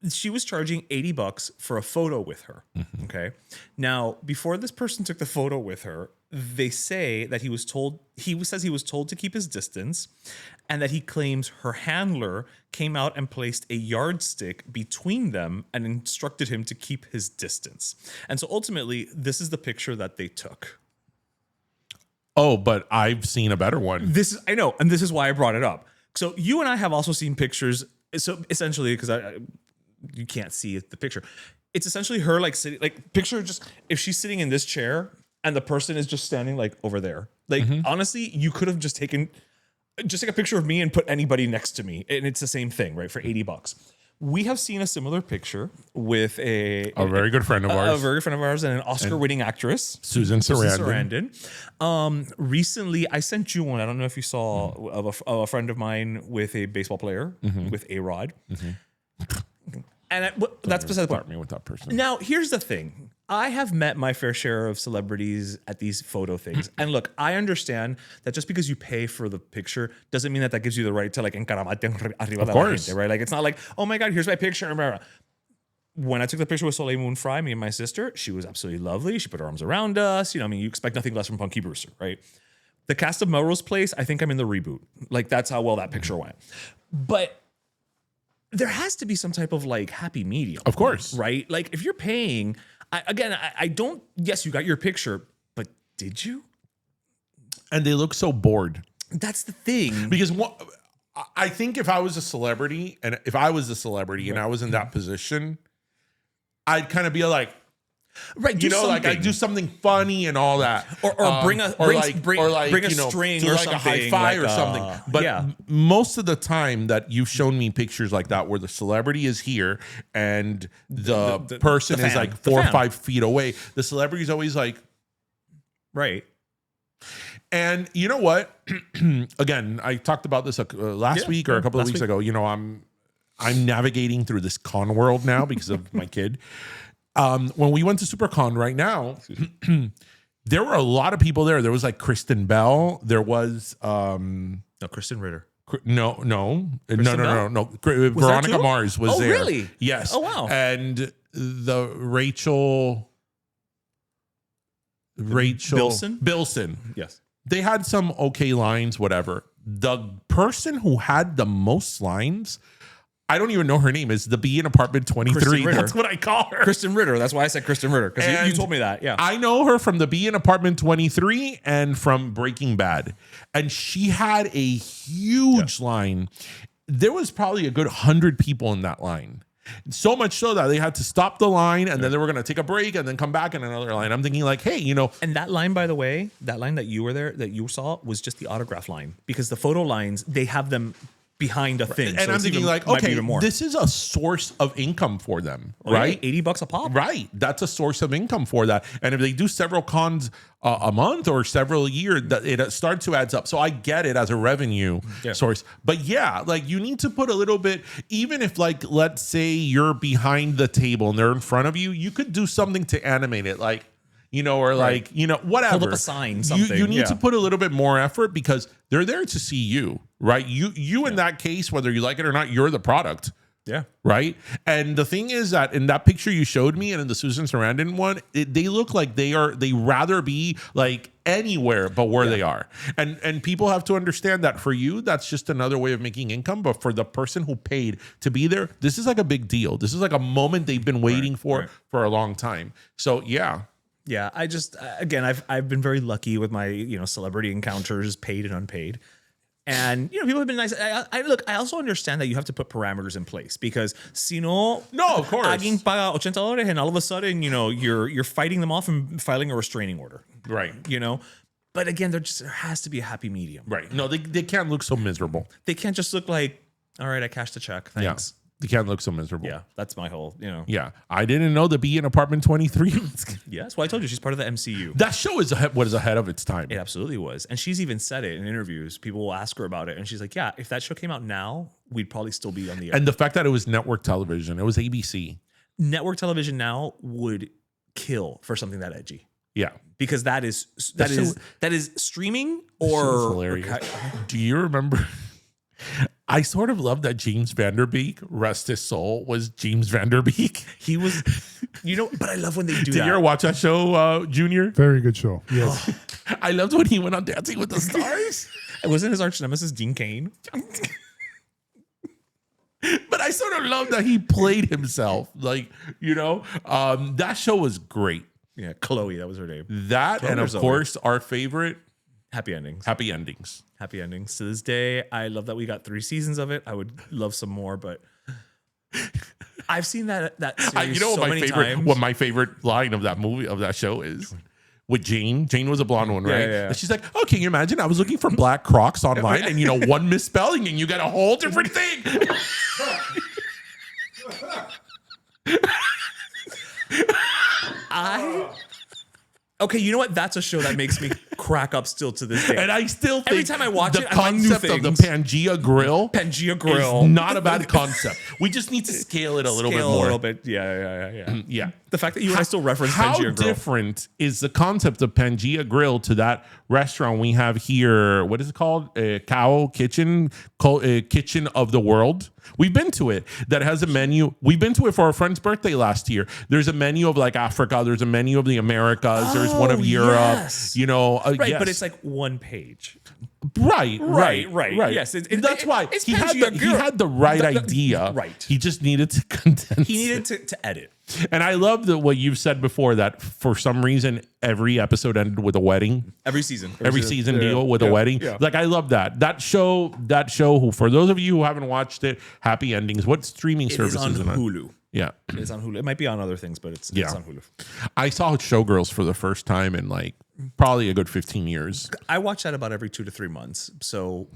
Speaker 2: she was charging $80 for a photo with her. Okay. Now, before this person took the photo with her, they say that he says he was told to keep his distance, and that he claims her handler came out and placed a yardstick between them and instructed him to keep his distance. And so ultimately, this is the picture that they took.
Speaker 1: Oh, but I've seen a better one.
Speaker 2: I know, and this is why I brought it up. So you and I have also seen pictures. So essentially, because you can't see the picture, it's essentially her like sitting, like picture just if she's sitting in this chair and the person is just standing like over there. Like honestly, you could have just take a picture of me and put anybody next to me, and it's the same thing, right? For $80. We have seen a similar picture with a
Speaker 1: very good friend of ours.
Speaker 2: A very good friend of ours and an Oscar-winning actress,
Speaker 1: Susan Sarandon.
Speaker 2: Recently, I sent you one. I don't know if you saw of a friend of mine with a baseball player with a rod. And that's beside the point.
Speaker 1: Me with that person.
Speaker 2: Now, here's the thing. I have met my fair share of celebrities at these photo things. And look, I understand that just because you pay for the picture doesn't mean that gives you the right to like encaramate arriba de la gente, right? Like it's not like, oh my God, here's my picture. When I took the picture with Soleil Moon Frye, me and my sister, she was absolutely lovely. She put her arms around us. You expect nothing less from Punky Brewster, right? The cast of Melrose Place, I think I'm in the reboot. Like that's how well that picture went. But there has to be some type of like happy medium.
Speaker 1: Of course.
Speaker 2: Right? Like if you're paying, I don't, yes, you got your picture, but did you?
Speaker 1: And they look so bored.
Speaker 2: That's the thing.
Speaker 1: Because I think if I was a celebrity and I was in that position, I'd kind of be like,
Speaker 2: right,
Speaker 1: I'd do something funny and all that,
Speaker 2: or bring a string
Speaker 1: do
Speaker 2: or
Speaker 1: like
Speaker 2: something,
Speaker 1: a high five or something. But most of the time that you've shown me pictures like that, where the celebrity is here and the person is like 4 or 5 feet away, the celebrity is always like,
Speaker 2: right.
Speaker 1: And you know what? Again, I talked about this last week or a couple of weeks ago. I'm navigating through this con world now because of my kid. When we went to SuperCon right now, there were a lot of people there. There was like Kristen Bell. There was
Speaker 2: Kristen Ritter.
Speaker 1: No. Veronica Mars was there.
Speaker 2: Oh, really?
Speaker 1: Yes.
Speaker 2: Oh, wow.
Speaker 1: And the Rachel Bilson.
Speaker 2: Yes.
Speaker 1: They had some okay lines, whatever. The person who had the most lines, I don't even know her name, is the Bee in Apartment 23. That's what I call her.
Speaker 2: Kristen Ritter. That's why I said Kristen Ritter, because you told me that. Yeah.
Speaker 1: I know her from the Bee in Apartment 23 and from Breaking Bad. And she had a huge line. There was probably a good 100 people in that line. So much so that they had to stop the line and then they were going to take a break and then come back in another line. I'm thinking like, hey, And
Speaker 2: that line, by the way, that line that you were there, that you saw, was just the autograph line. Because the photo lines, they have them behind a thing.
Speaker 1: And so I'm thinking like, okay, this is a source of income for them, right?
Speaker 2: $80 a pop.
Speaker 1: Right. That's a source of income for that. And if they do several cons a month or several a year, it starts to add up. So I get it as a revenue source. But like you need to put a little bit, even if like, let's say you're behind the table and they're in front of you, you could do something to animate it. Like, or like, whatever.
Speaker 2: Hold up a sign,
Speaker 1: You
Speaker 2: something.
Speaker 1: need to put a little bit more effort because they're there to see you, right? You in that case, whether you like it or not, you're the product.
Speaker 2: Yeah.
Speaker 1: Right. And the thing is that in that picture you showed me and in the Susan Sarandon one, they look like they rather be like anywhere but where they are. And people have to understand that for you, that's just another way of making income. But for the person who paid to be there, this is like a big deal. This is like a moment they've been waiting for a long time. So, yeah.
Speaker 2: Yeah. I just, again, I've been very lucky with my, celebrity encounters, paid and unpaid. And people have been nice. I also understand that you have to put parameters in place because
Speaker 1: no, of course,
Speaker 2: alguien paga $80 and all of a sudden you're fighting them off and filing a restraining order,
Speaker 1: right?
Speaker 2: But again, there has to be a happy medium,
Speaker 1: right? No, they can't look so miserable.
Speaker 2: They can't just look like, all right, I cashed the check, thanks.
Speaker 1: Yeah. They can't look so miserable.
Speaker 2: Yeah, that's my whole,
Speaker 1: Yeah, I didn't know to be in Apartment 23.
Speaker 2: Yeah, that's why I told you she's part of the MCU.
Speaker 1: That show was ahead of its time.
Speaker 2: It absolutely was. And she's even said it in interviews. People will ask her about it. And she's like, yeah, if that show came out now, we'd probably still be on the air.
Speaker 1: And the fact that it was network television, it was ABC.
Speaker 2: Network television now would kill for something that edgy.
Speaker 1: Yeah.
Speaker 2: Because that is streaming or
Speaker 1: hilarious. Do you remember? I sort of love that James Van Der Beek, rest his soul, was James Van Der Beek.
Speaker 2: He was, but I love when they do that.
Speaker 1: Did you ever watch that show, Junior?
Speaker 3: Very good show. Yes.
Speaker 1: I loved when he went on Dancing with the Stars.
Speaker 2: It wasn't his arch nemesis, Dean Cain.
Speaker 1: But I sort of love that he played himself. Like, that show was great.
Speaker 2: Yeah, Chloe, that was her name.
Speaker 1: That, and of course, our favorite,
Speaker 2: Happy Endings.
Speaker 1: Happy Endings.
Speaker 2: Happy Endings. To this day, I love that we got 3 seasons of it. I would love some more, but I've seen that series
Speaker 1: what my favorite line of that movie, of that show is? With Jane. Jane was a blonde one, right?
Speaker 2: Yeah.
Speaker 1: And she's like, oh, can you imagine? I was looking for black Crocs online and, one misspelling and you got a whole different thing.
Speaker 2: Okay, you know what? That's a show that makes me crack up still to this day.
Speaker 1: And I still think
Speaker 2: every time I watch
Speaker 1: the
Speaker 2: it, I find new
Speaker 1: concept of the
Speaker 2: things.
Speaker 1: Pangea Grill is not a bad concept. We just need to scale it a little bit more.
Speaker 2: A little bit. Yeah.
Speaker 1: Yeah.
Speaker 2: The fact that you and I still reference
Speaker 1: Pangea Grill. How different is the concept of Pangea Grill to that restaurant we have here? What is it called? Cow Kitchen, Kitchen of the World. We've been to it. That has a menu. We've been to it for our friend's birthday last year. There's a menu of like Africa. There's a menu of the Americas. There's one of Europe.
Speaker 2: Yes.
Speaker 1: Right,
Speaker 2: yes. But it's like one page.
Speaker 1: Right.
Speaker 2: Yes,
Speaker 1: that's why he had the right idea.
Speaker 2: Right.
Speaker 1: He just needed to condense.
Speaker 2: He needed to edit.
Speaker 1: And I love what you've said before, that for some reason every episode ended with a wedding.
Speaker 2: Every season
Speaker 1: deal with a wedding.
Speaker 2: Yeah.
Speaker 1: Like, I love that. That show. Who, for those of you who haven't watched it, Happy Endings. What streaming services
Speaker 2: is on Hulu?
Speaker 1: Yeah,
Speaker 2: it's on Hulu. It might be on other things, but it's on Hulu.
Speaker 1: I saw Showgirls for the first time in like probably a good 15 years.
Speaker 2: I watch that about every 2 to 3 months. So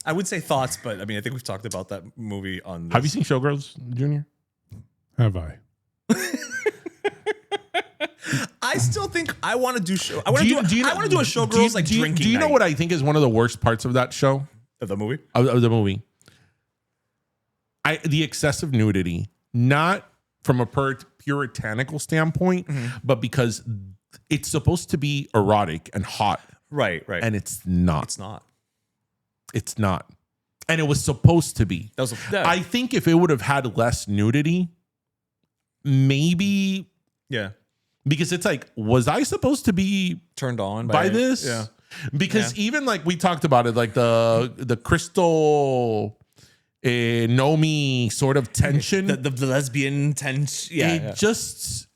Speaker 2: I would say thoughts, but I mean, I think we've talked about that movie on this.
Speaker 1: Have you seen Showgirls, Junior?
Speaker 3: Have I?
Speaker 2: I still think I want to do show. I want to do a Showgirls like drinking.
Speaker 1: Do you know what I think is one of the worst parts of that show?
Speaker 2: Of the movie?
Speaker 1: Of the movie. The excessive nudity, not from a puritanical standpoint, but because it's supposed to be erotic and hot.
Speaker 2: Right.
Speaker 1: And it's not.
Speaker 2: It's not.
Speaker 1: And it was supposed to be. I think if it would have had less nudity, maybe.
Speaker 2: Yeah.
Speaker 1: Because it's like, was I supposed to be
Speaker 2: turned on
Speaker 1: by this?
Speaker 2: Yeah.
Speaker 1: Because even like we talked about it, like the Crystal Nomi sort of tension.
Speaker 2: The lesbian tension. Yeah.
Speaker 1: It just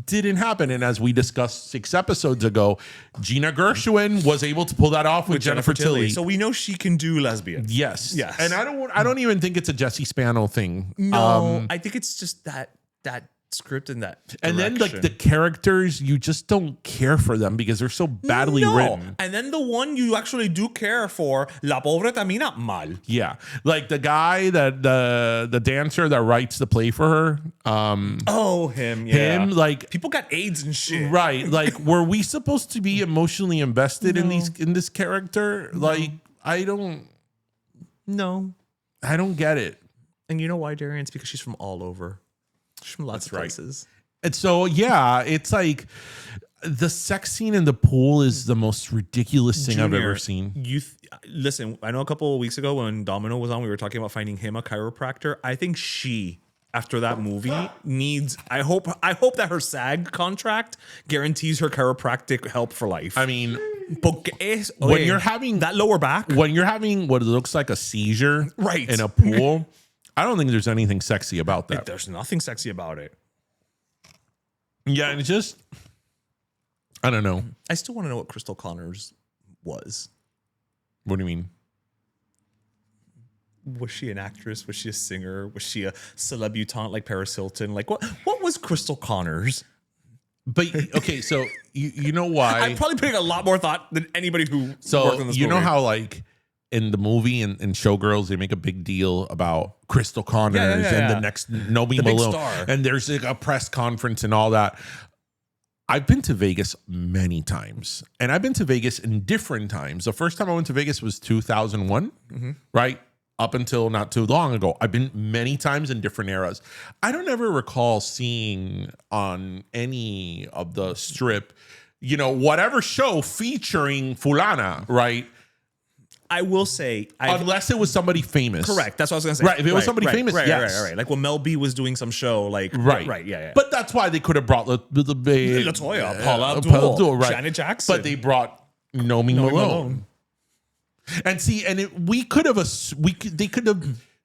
Speaker 1: didn't happen. And as we discussed 6 episodes ago, Gina Gershwin was able to pull that off with Jennifer Tilly.
Speaker 2: So we know she can do lesbian.
Speaker 1: Yes. And I don't even think it's a Jesse Spano thing.
Speaker 2: No, I think it's just that script and that direction.
Speaker 1: And then like the characters, you just don't care for them because they're so badly written.
Speaker 2: And then the one you actually do care for, La Pobre Tamina Mal.
Speaker 1: Yeah. Like the guy that the dancer that writes the play for her.
Speaker 2: Him. Yeah.
Speaker 1: Him, like,
Speaker 2: people got AIDS and shit.
Speaker 1: Right. Like, were we supposed to be emotionally invested in this character? No. Like, I don't get it.
Speaker 2: And you know why, Darian? It's because she's from all over. From lots of places.
Speaker 1: And so, yeah, it's like the sex scene in the pool is the most ridiculous thing I've ever seen.
Speaker 2: Listen, I know a couple of weeks ago when Domino was on, we were talking about finding him a chiropractor. I think after that movie, needs. I hope that her SAG contract guarantees her chiropractic help for life.
Speaker 1: I mean,
Speaker 2: when you're having that lower back,
Speaker 1: when you're having what looks like a seizure,
Speaker 2: right,
Speaker 1: in a pool, I don't think there's anything sexy about that.
Speaker 2: There's nothing sexy about it.
Speaker 1: Yeah, and it's just, I don't know.
Speaker 2: I still want to know what Crystal Connors was.
Speaker 1: What do you mean?
Speaker 2: Was she an actress? Was she a singer? Was she a celebutante like Paris Hilton? Like what was Crystal Connors?
Speaker 1: But okay, so you know why?
Speaker 2: I'm probably putting a lot more thought than anybody who worked on this movie.
Speaker 1: Know how like in the movie in Showgirls they make a big deal about Crystal Connors and the next Nomi Malone, and there's like a press conference and all that. I've been to Vegas many times, and I've been to Vegas in different times. The first time I went to Vegas was 2001, right? Up until not too long ago. I've been many times in different eras. I don't ever recall seeing on any of the strip, whatever show featuring Fulana, right?
Speaker 2: I will say,
Speaker 1: unless it was somebody famous.
Speaker 2: Correct. That's what I was going to say.
Speaker 1: Right. If it was somebody famous, yes.
Speaker 2: Right. Like when Mel B was doing some show, like
Speaker 1: right.
Speaker 2: Yeah.
Speaker 1: But that's why they could have brought
Speaker 2: LaToya, Paula Abdul,
Speaker 1: right.
Speaker 2: Janet Jackson.
Speaker 1: But they brought Nomi Malone. And see,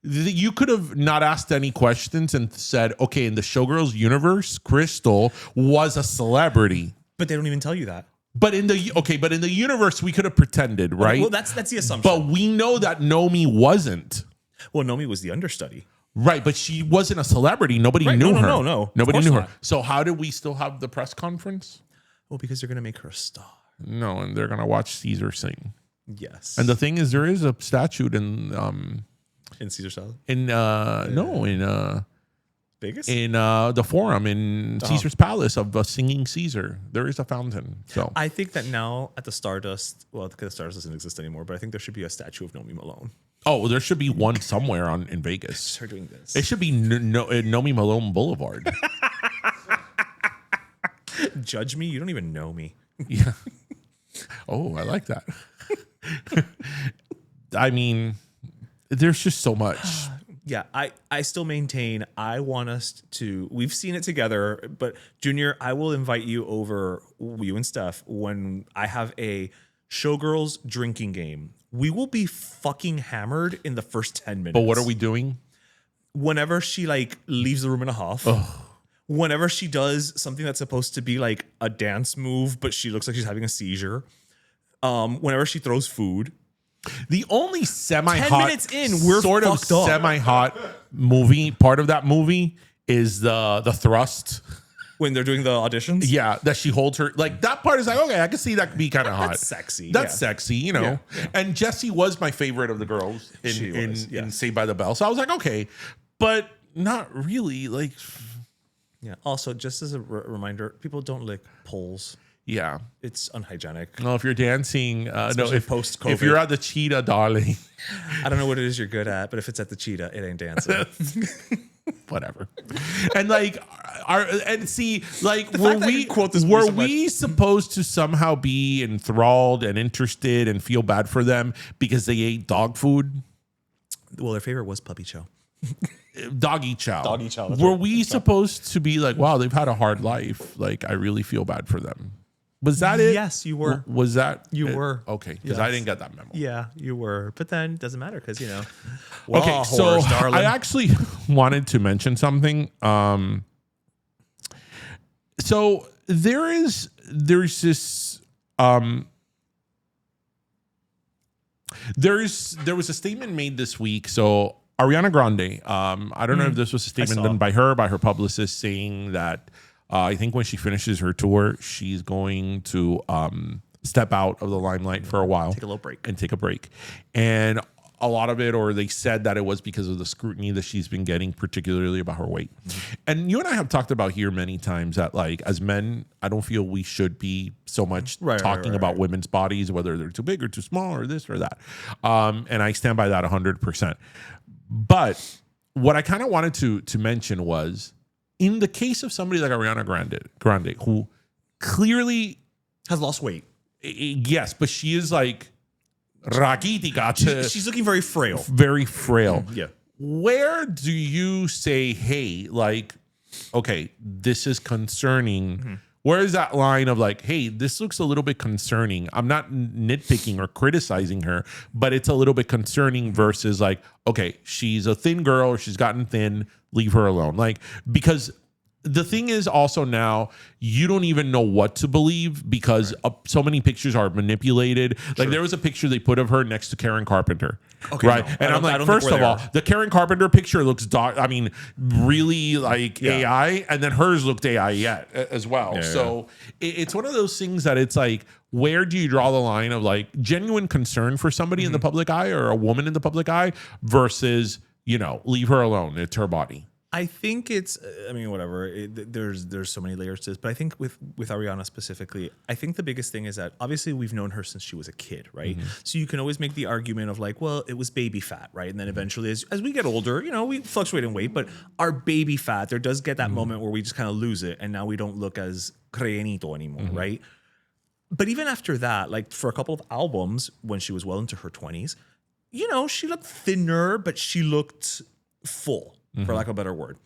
Speaker 1: you could have not asked any questions and said, okay, in the Showgirls universe, Crystal was a celebrity.
Speaker 2: But they don't even tell you that.
Speaker 1: But in the universe, we could have pretended, right?
Speaker 2: Well, that's the assumption.
Speaker 1: But we know that Nomi wasn't.
Speaker 2: Well, Nomi was the understudy.
Speaker 1: Right, but she wasn't a celebrity. Nobody knew her.
Speaker 2: No.
Speaker 1: Nobody knew her. So how did we still have the press conference?
Speaker 2: Well, because they're going to make her a star.
Speaker 1: No, and they're going to watch Caesar sing.
Speaker 2: Yes.
Speaker 1: And the thing is, there is a statue in
Speaker 2: Caesar Salad?
Speaker 1: In
Speaker 2: Vegas?
Speaker 1: In the Forum in Caesar's Palace of singing Caesar. There is a fountain. So
Speaker 2: I think that now at the Stardust, well, the Stardust doesn't exist anymore, but I think there should be a statue of Nomi Malone.
Speaker 1: Oh, well, there should be one somewhere in Vegas.
Speaker 2: Start doing this.
Speaker 1: It should be Nomi Malone Boulevard.
Speaker 2: Judge me? You don't even know me.
Speaker 1: Yeah. Oh, I like that. I mean, there's just so much.
Speaker 2: Yeah, I still maintain I want us to, we've seen it together, but Junior, I will invite you over, you and Steph, when I have a Showgirls drinking game. We will be fucking hammered in the first 10 minutes.
Speaker 1: But what are we doing?
Speaker 2: Whenever she like leaves the room in a huff. Whenever she does something that's supposed to be like a dance move, but she looks like she's having a seizure. Whenever she throws food.
Speaker 1: The only semi-hot,
Speaker 2: 10 minutes in, we're
Speaker 1: sort of
Speaker 2: fucked up.
Speaker 1: semi-hot movie, part of that movie is the thrust.
Speaker 2: When they're doing the auditions?
Speaker 1: Yeah, that she holds her. Like, that part is like, okay, I can see that could be kind of hot.
Speaker 2: That's sexy.
Speaker 1: That's sexy, Yeah. And Jessie was my favorite of the girls in Saved by the Bell. So I was like, okay, but not really. Like,
Speaker 2: yeah. Also, just as a reminder, people don't lick poles.
Speaker 1: Yeah,
Speaker 2: it's unhygienic.
Speaker 1: No, if you're dancing, if
Speaker 2: post-COVID.
Speaker 1: If you're at the cheetah, darling.
Speaker 2: I don't know what it is you're good at, but if it's at the cheetah, it ain't dancing.
Speaker 1: Whatever. And like, were we supposed to somehow be enthralled and interested and feel bad for them because they ate dog food?
Speaker 2: Well, their favorite was puppy chow.
Speaker 1: Doggy chow.
Speaker 2: Doggy chow.
Speaker 1: Were we supposed to be like, wow, they've had a hard life. Like, I really feel bad for them. Was that it?
Speaker 2: Yes, you were.
Speaker 1: Was that
Speaker 2: you
Speaker 1: it?
Speaker 2: were?
Speaker 1: Okay, because I didn't get that memo.
Speaker 2: Yeah, you were. But then it doesn't matter because
Speaker 1: okay, so I actually wanted to mention something. So there's this there was a statement made this week. So Ariana Grande, I don't know if this was a statement done by her publicist saying that I think when she finishes her tour, she's going to step out of the limelight for a while.
Speaker 2: Take a little break.
Speaker 1: And take a break. And a lot of it, or they said that it was because of the scrutiny that she's been getting, particularly about her weight. Mm-hmm. And you and I have talked about here many times that, like, as men, I don't feel we should be so much talking about women's bodies, whether they're too big or too small or this or that. And I stand by that 100%. But what I kind of wanted to mention was, in the case of somebody like Ariana Grande, who clearly
Speaker 2: has lost weight.
Speaker 1: Yes, but she is like rakitica.
Speaker 2: She's looking very frail.
Speaker 1: Very frail.
Speaker 2: Yeah.
Speaker 1: Where do you say, hey, like, okay, this is concerning? Mm-hmm. Where is that line of like, hey, this looks a little bit concerning? I'm not nitpicking or criticizing her, but it's a little bit concerning versus like, okay, she's a thin girl, she's gotten thin, leave her alone. Like, because the thing is also now you don't even know what to believe because so many pictures are manipulated. Sure. Like there was a picture they put of her next to Karen Carpenter. Okay, right. No, and I'm like, first of all, the Karen Carpenter picture looks really like AI, and then hers looked AI yet as well. Yeah, so it's one of those things that it's like, where do you draw the line of like genuine concern for somebody in the public eye or a woman in the public eye versus, leave her alone. It's her body.
Speaker 2: I think it's, whatever. There's so many layers to this, but I think with Ariana specifically, I think the biggest thing is that obviously we've known her since she was a kid, right? Mm-hmm. So you can always make the argument of like, well, it was baby fat, right? And then eventually, as we get older, we fluctuate in weight, but our baby fat, there does get that moment where we just kind of lose it, and now we don't look as creenito anymore, right? But even after that, like for a couple of albums when she was well into her 20s, she looked thinner, but she looked full. For lack of a better word.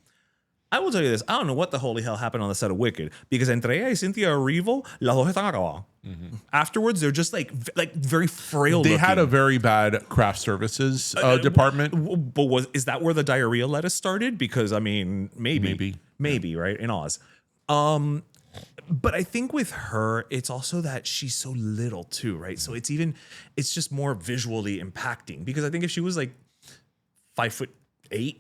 Speaker 2: I will tell you this. I don't know what the holy hell happened on the set of Wicked because entre ella y Cynthia Erivo, las dos están acabadas. Afterwards, they're just like very frail
Speaker 1: They
Speaker 2: looking.
Speaker 1: had a very bad craft services department.
Speaker 2: But is that where the diarrhea lettuce started? Because, maybe, right? In Oz. But I think with her, it's also that she's so little too, right? So it's just more visually impacting because I think if she was like 5'8",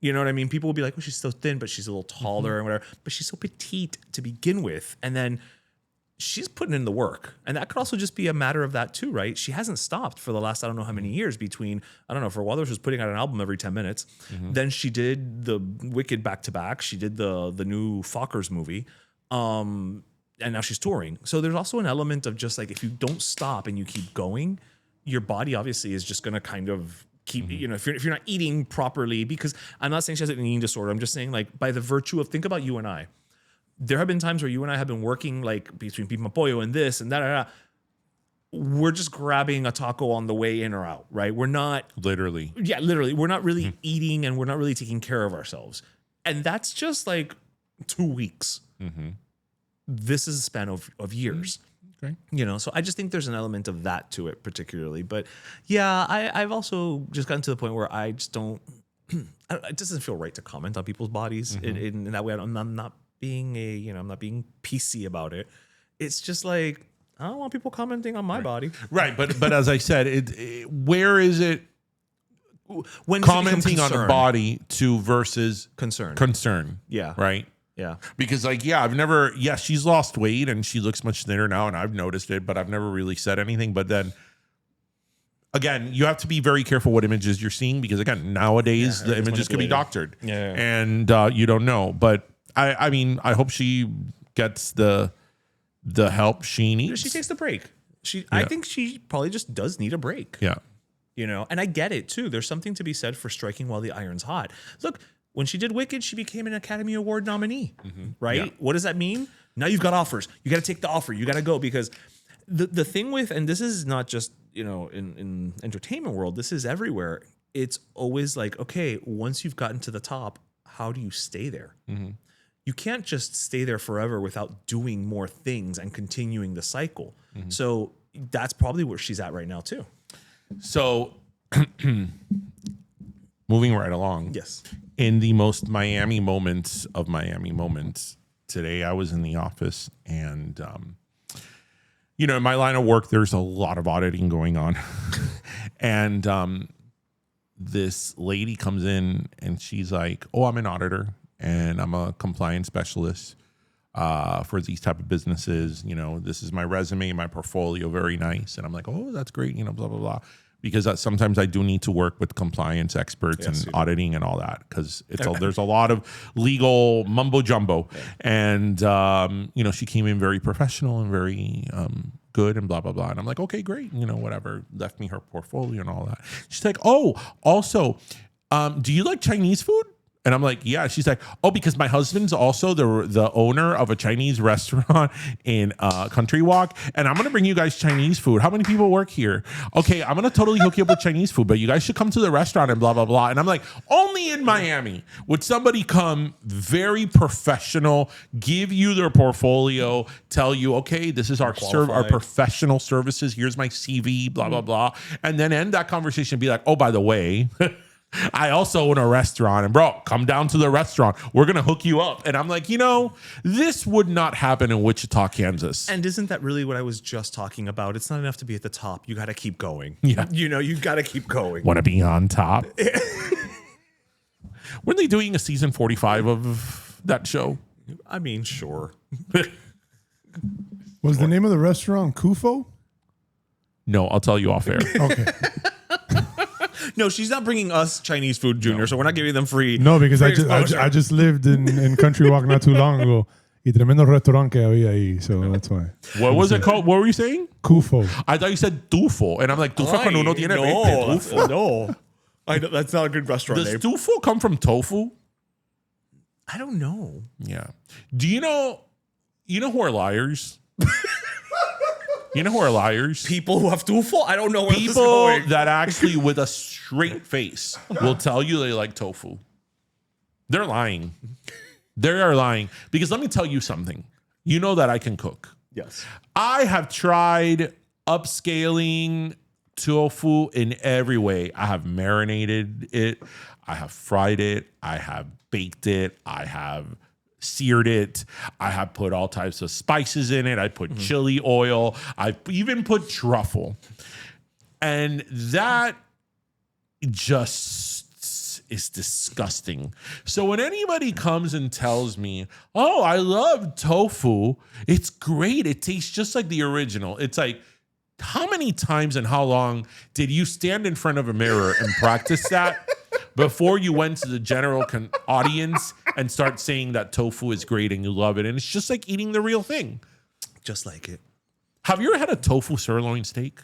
Speaker 2: you know what I mean? People will be like, well, she's so thin, but she's a little taller and whatever. But she's so petite to begin with. And then she's putting in the work. And that could also just be a matter of that too, right? She hasn't stopped for the last, I don't know how many years between, for a while there she was putting out an album every 10 minutes. Then she did the Wicked back-to-back. She did the new Fockers movie. And now she's touring. So there's also an element of just like, if you don't stop and you keep going, your body obviously is just going to kind of keep, if you're not eating properly, because I'm not saying she has an eating disorder. I'm just saying like by the virtue of, think about you and I. There have been times where you and I have been working like between Pipa Pollo and this and that. We're just grabbing a taco on the way in or out, right? We're not
Speaker 1: literally.
Speaker 2: Yeah, literally. We're not really eating and we're not really taking care of ourselves. And that's just like 2 weeks. This is a span of years. Okay. So I just think there's an element of that to it particularly. But yeah, I've also just gotten to the point where I just don't, it doesn't feel right to comment on people's bodies in that way. I'm not being I'm not being PC about it. It's just like, I don't want people commenting on my body.
Speaker 1: Right. But as I said, where is it
Speaker 2: when
Speaker 1: commenting on a body to versus concern?
Speaker 2: Yeah.
Speaker 1: Right.
Speaker 2: Yeah.
Speaker 1: Because she's lost weight and she looks much thinner now and I've noticed it, but I've never really said anything. But then again, you have to be very careful what images you're seeing because again, nowadays the images can be doctored and you don't know. But I hope she gets the help she needs.
Speaker 2: She takes the break. I think she probably just does need a break.
Speaker 1: Yeah.
Speaker 2: And I get it too. There's something to be said for striking while the iron's hot. Look, when she did Wicked, she became an Academy Award nominee, right? Yeah. What does that mean? Now you've got offers. You got to take the offer. You got to go because the thing with, and this is not just, in entertainment world, this is everywhere. It's always like, okay, once you've gotten to the top, how do you stay there? You can't just stay there forever without doing more things and continuing the cycle. So that's probably where she's at right now too.
Speaker 1: So moving right along.
Speaker 2: Yes.
Speaker 1: In the most Miami moments of Miami moments, today I was in the office and, in my line of work, there's a lot of auditing going on. And this lady comes in and she's like, oh, I'm an auditor and I'm a compliance specialist for these type of businesses. This is my resume, my portfolio, very nice. And I'm like, oh, that's great, blah, blah, blah. Because sometimes I do need to work with compliance experts and auditing and all that because there's a lot of legal mumbo jumbo. And, she came in very professional and very good and blah, blah, blah. And I'm like, okay, great. Whatever. Left me her portfolio and all that. She's like, oh, also, do you like Chinese food? And I'm like, yeah. She's like, oh, because my husband's also the owner of a Chinese restaurant in Country Walk, and I'm gonna bring you guys Chinese food. How many people work here? Okay, I'm gonna totally hook you up with Chinese food, but you guys should come to the restaurant and blah blah blah. And I'm like, only in Miami would somebody come very professional, give you their portfolio, tell you, okay, this is our professional services. Here's my CV, blah blah blah, and then end that conversation and be like, oh, by the way. I also own a restaurant, and bro, come down to the restaurant. We're going to hook you up. And I'm like, this would not happen in Wichita, Kansas.
Speaker 2: And isn't that really what I was just talking about? It's not enough to be at the top. You got to keep going.
Speaker 1: Yeah.
Speaker 2: You got to keep going.
Speaker 1: Want to be on top? Weren't they doing a season 45 of that show?
Speaker 2: I mean, sure.
Speaker 3: Was the name of the restaurant Kufo?
Speaker 1: No, I'll tell you off air.
Speaker 3: Okay.
Speaker 2: No, she's not bringing us Chinese food, Junior, so we're not giving them free.
Speaker 3: No, because
Speaker 2: free
Speaker 3: I just lived in Country Walk not too long ago. Y tremendo restaurante que había ahí, so that's why.
Speaker 1: What was it called? What were you saying?
Speaker 3: Kufo.
Speaker 1: I thought you said tufo, and I'm like, tufo cuando uno tiene 20. Tufo.
Speaker 2: No. That's not a good restaurant
Speaker 1: Does
Speaker 2: name.
Speaker 1: tufo come from tofu?
Speaker 2: I don't know.
Speaker 1: Yeah. Do you know who are liars? You know who are liars?
Speaker 2: People who have tofu? I don't know where this is
Speaker 1: People
Speaker 2: going.
Speaker 1: that actually with a straight face will tell you they like tofu. They're lying. They are lying. Because let me tell you something. You know that I can cook.
Speaker 2: Yes.
Speaker 1: I have tried upscaling tofu in every way. I have marinated it. I have fried it. I have baked it. I have seared it. I have put all types of spices in it. I put chili oil. I even put truffle. And that just is disgusting. So when anybody comes and tells me, oh, I love tofu, it's great. It tastes just like the original. It's like, how many times and how long did you stand in front of a mirror and practice that before you went to the general audience and start saying that tofu is great and you love it? And it's just like eating the real thing.
Speaker 2: Just like it.
Speaker 1: Have you ever had a tofu sirloin steak?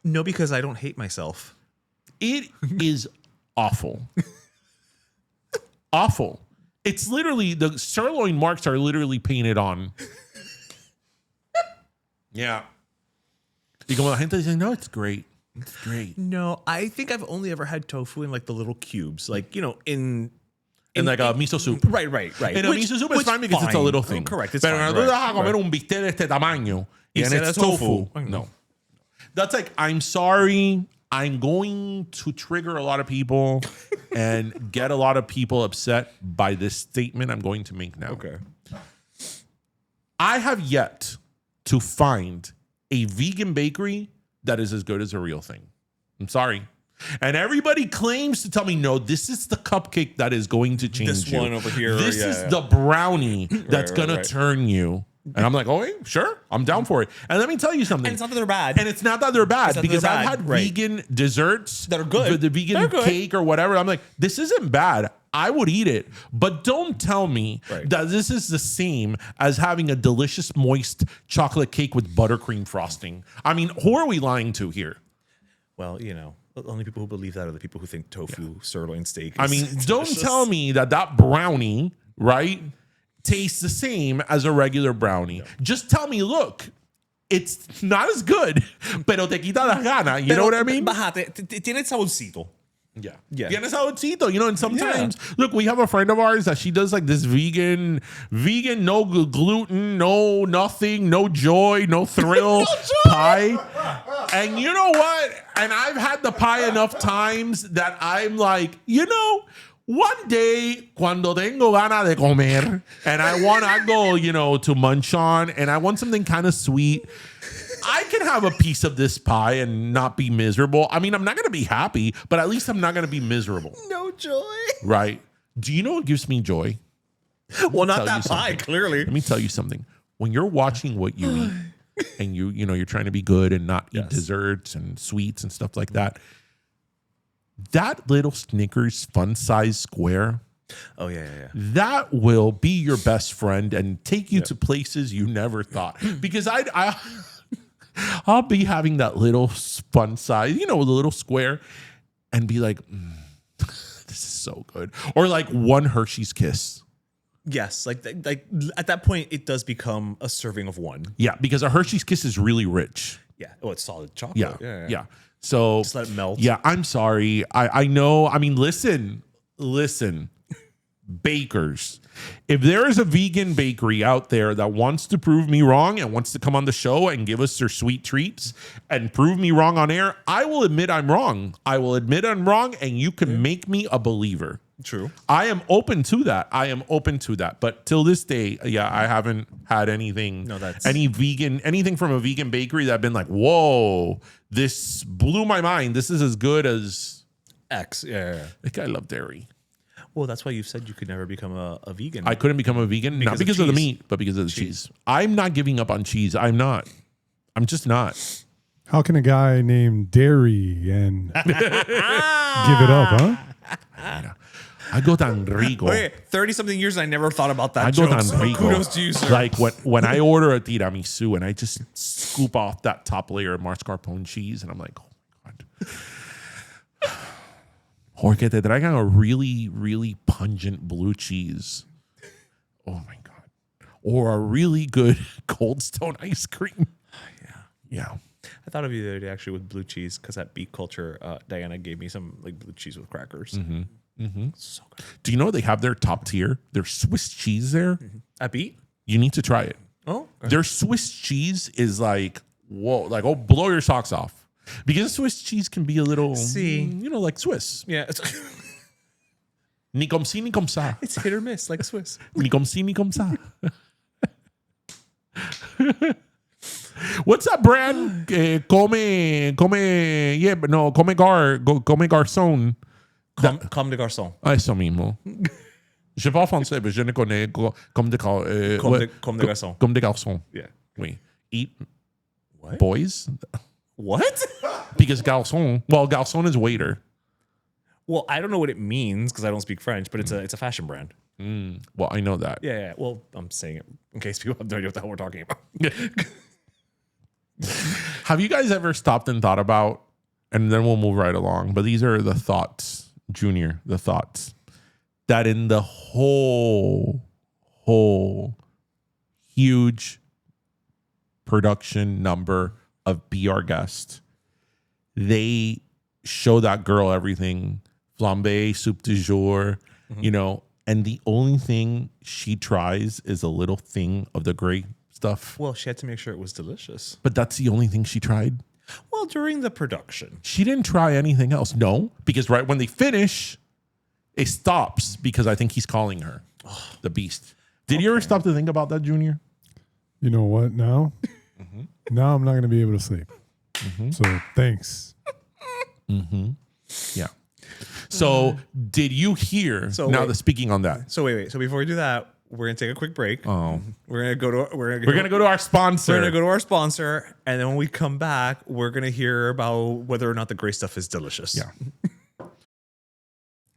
Speaker 2: No, because I don't hate myself.
Speaker 1: It is awful. Awful. It's literally, the sirloin marks are literally painted on. Yeah. Y como la gente dice, no, it's great. It's great.
Speaker 2: No, I think I've only ever had tofu in like the little cubes, like, in
Speaker 1: like a miso soup.
Speaker 2: Right.
Speaker 1: And a miso soup is fine because it's a little thing.
Speaker 2: Oh, correct. It's
Speaker 1: Pero
Speaker 2: fine,
Speaker 1: no te
Speaker 2: right,
Speaker 1: vas a comer un bistec de este tamaño. And
Speaker 2: say
Speaker 1: it's
Speaker 2: that's
Speaker 1: tofu.
Speaker 2: tofu.
Speaker 1: No. That's like, I'm sorry. I'm going to trigger a lot of people and get a lot of people upset by this statement I'm going to make now.
Speaker 2: Okay.
Speaker 1: I have yet to find a vegan bakery that is as good as a real thing. I'm sorry. And everybody claims to tell me, no, this is the cupcake that is going to change
Speaker 2: This
Speaker 1: you.
Speaker 2: one over here.
Speaker 1: This is the brownie that's going to
Speaker 2: right.
Speaker 1: turn you. And I'm like, oh, hey, sure, I'm down for it. And let me tell you something.
Speaker 2: And it's not that they're bad.
Speaker 1: And it's not that they're bad,
Speaker 2: It's not that
Speaker 1: because
Speaker 2: they're
Speaker 1: I've
Speaker 2: bad,
Speaker 1: had
Speaker 2: right.
Speaker 1: vegan desserts
Speaker 2: that are good.
Speaker 1: The vegan
Speaker 2: They're good.
Speaker 1: cake or whatever. I'm like, this isn't bad. I would eat it. But don't tell me
Speaker 2: Right.
Speaker 1: that this is the same as having a delicious, moist chocolate cake with buttercream frosting. I mean, who are we lying to here?
Speaker 2: Well, the only people who believe that are the people who think tofu sirloin steak is
Speaker 1: I mean, don't
Speaker 2: delicious.
Speaker 1: tell me that brownie, right, tastes the same as a regular brownie. Yeah. Just tell me, look, it's not as good, pero te quita la gana. You know what I mean?
Speaker 2: Tiene saborcito.
Speaker 1: Yeah.
Speaker 2: Yeah.
Speaker 1: Tiene saborcito, and sometimes, look, we have a friend of ours that she does like this vegan, no gluten, no nothing, no joy, no thrill pie. And you know what? And I've had the pie enough times that I'm like, one day, cuando tengo gana de comer, and I go, to munch on, and I want something kind of sweet, I can have a piece of this pie and not be miserable. I mean, I'm not going to be happy, but at least I'm not going to be miserable.
Speaker 2: No joy.
Speaker 1: Right? Do you know what gives me joy?
Speaker 2: Well, not that pie, clearly.
Speaker 1: Let me tell you something. When you're watching what you eat, and you're trying to be good and not eat desserts and sweets and stuff like that, that little Snickers fun size square,
Speaker 2: oh yeah,
Speaker 1: that will be your best friend and take you to places you never thought. Because I'll be having that little fun size, the little square, and be like, this is so good. Or like one Hershey's Kiss.
Speaker 2: Yes, like at that point, it does become a serving of one.
Speaker 1: Yeah, because a Hershey's Kiss is really rich.
Speaker 2: Yeah. Oh, it's solid chocolate.
Speaker 1: Yeah. So
Speaker 2: just let it melt.
Speaker 1: Yeah, I'm sorry. I know. I mean, listen, bakers. If there is a vegan bakery out there that wants to prove me wrong and wants to come on the show and give us their sweet treats and prove me wrong on air, I will admit I'm wrong. I will admit I'm wrong, and you can make me a believer.
Speaker 2: True.
Speaker 1: I am open to that. But till this day, I haven't had anything.
Speaker 2: No, that's
Speaker 1: anything from a vegan bakery that I've been like, whoa, this blew my mind. This is as good as
Speaker 2: X. Yeah.
Speaker 1: Like, I love dairy.
Speaker 2: Well, that's why you've said you could never become a vegan.
Speaker 1: I couldn't become a vegan, not because of the meat, but because of the cheese. I'm not giving up on cheese. I'm not. I'm just not.
Speaker 3: How can a guy named Dairy and give it up, huh?
Speaker 1: I go tan rico.
Speaker 2: Okay, 30-something years, I never thought about that
Speaker 1: I go
Speaker 2: joke.
Speaker 1: tan rico.
Speaker 2: Kudos to you, sir.
Speaker 1: Like when I order a tiramisu and I just scoop off that top layer of mascarpone cheese, and I'm like, oh my God. Jorge, te traigan a really, really pungent blue cheese. Oh my God. Or a really good Cold Stone ice cream. Yeah.
Speaker 2: I thought of you the other day actually with blue cheese because at Beat Culture, Diana gave me some like blue cheese with crackers. So good.
Speaker 1: Do you know they have their top tier? Their Swiss cheese there.
Speaker 2: At Beat?
Speaker 1: You need to try it.
Speaker 2: Oh, okay.
Speaker 1: Their Swiss cheese is like, whoa, like, oh, blow your socks off. Because Swiss cheese can be a little, like Swiss.
Speaker 2: Yeah.
Speaker 1: Ni comme ci, ni comme ça.
Speaker 2: It's hit or miss, like Swiss.
Speaker 1: Ni comme ci, ni comme ça. What's that brand? Come garçon.
Speaker 2: Comme de garçon.
Speaker 1: Ah, eso mismo. Je parle français, mais je ne connais comme de garçon. Comme de garçon.
Speaker 2: Yeah.
Speaker 1: Oui. Eat
Speaker 2: What?
Speaker 1: boys.
Speaker 2: What?
Speaker 1: Because garçon is waiter.
Speaker 2: Well, I don't know what it means because I don't speak French, but it's a fashion brand.
Speaker 1: Well, I know that.
Speaker 2: Yeah. Well, I'm saying it in case people have no idea what the hell we're talking about.
Speaker 1: Have you guys ever stopped and thought about, and then we'll move right along, but these are the thoughts, Junior, the thoughts, that in the whole huge production number of Be Our Guest, they show that girl everything, flambe, soup du jour, and the only thing she tries is a little thing of the gray stuff.
Speaker 2: Well, she had to make sure it was delicious.
Speaker 1: But that's the only thing she tried?
Speaker 2: Well, during the production.
Speaker 1: She didn't try anything else. No, because right when they finish, it stops because I think he's calling her the beast. Did you ever stop to think about that, Junior?
Speaker 3: You know what? Now? Now I'm not going to be able to sleep. So thanks.
Speaker 1: Yeah. So did you hear, speaking on that.
Speaker 2: So wait. So before we do that, we're going to take a quick break.
Speaker 1: Oh.
Speaker 2: We're going to go to
Speaker 1: We're going to go to our sponsor.
Speaker 2: We're going to go to our sponsor, and then when we come back, we're going to hear about whether or not the gray stuff is delicious.
Speaker 1: Yeah.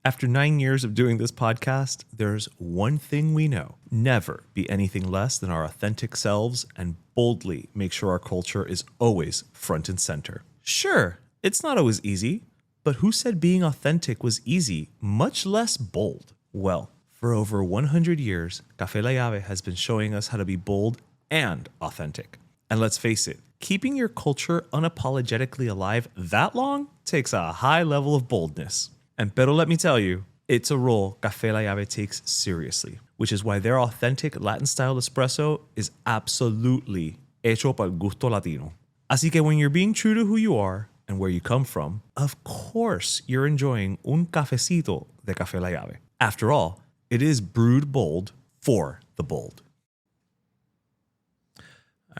Speaker 2: After 9 years of doing this podcast, there's one thing we know. Never be anything less than our authentic selves and boldly make sure our culture is always front and center. Sure, it's not always easy, but who said being authentic was easy, much less bold? Well, for over 100 years, Café Llave has been showing us how to be bold and authentic. And let's face it, keeping your culture unapologetically alive that long takes a high level of boldness. And pero let me tell you, it's a role Café Llave takes seriously, which is why their authentic Latin-style espresso is absolutely hecho para el gusto latino. Así que when you're being true to who you are and where you come from, of course you're enjoying un cafecito de Café Llave. After all, it is brewed bold for the bold.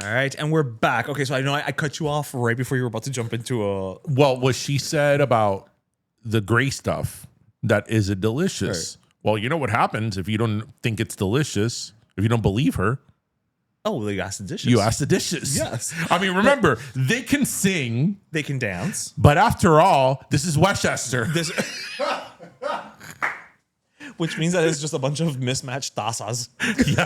Speaker 2: All right, and we're back. Okay, so I know I cut you off right before you were about to jump into a...
Speaker 1: Well, what she said about the gray stuff, that is it delicious? Right. Well, you know what happens if you don't think it's delicious, if you don't believe her?
Speaker 2: Oh, well, you ask the dishes.
Speaker 1: You ask the dishes.
Speaker 2: Yes.
Speaker 1: I mean, remember, they can sing.
Speaker 2: They can dance.
Speaker 1: But after all, this is Westchester.
Speaker 2: Which means that it's just a bunch of mismatched tazas.
Speaker 1: Yeah.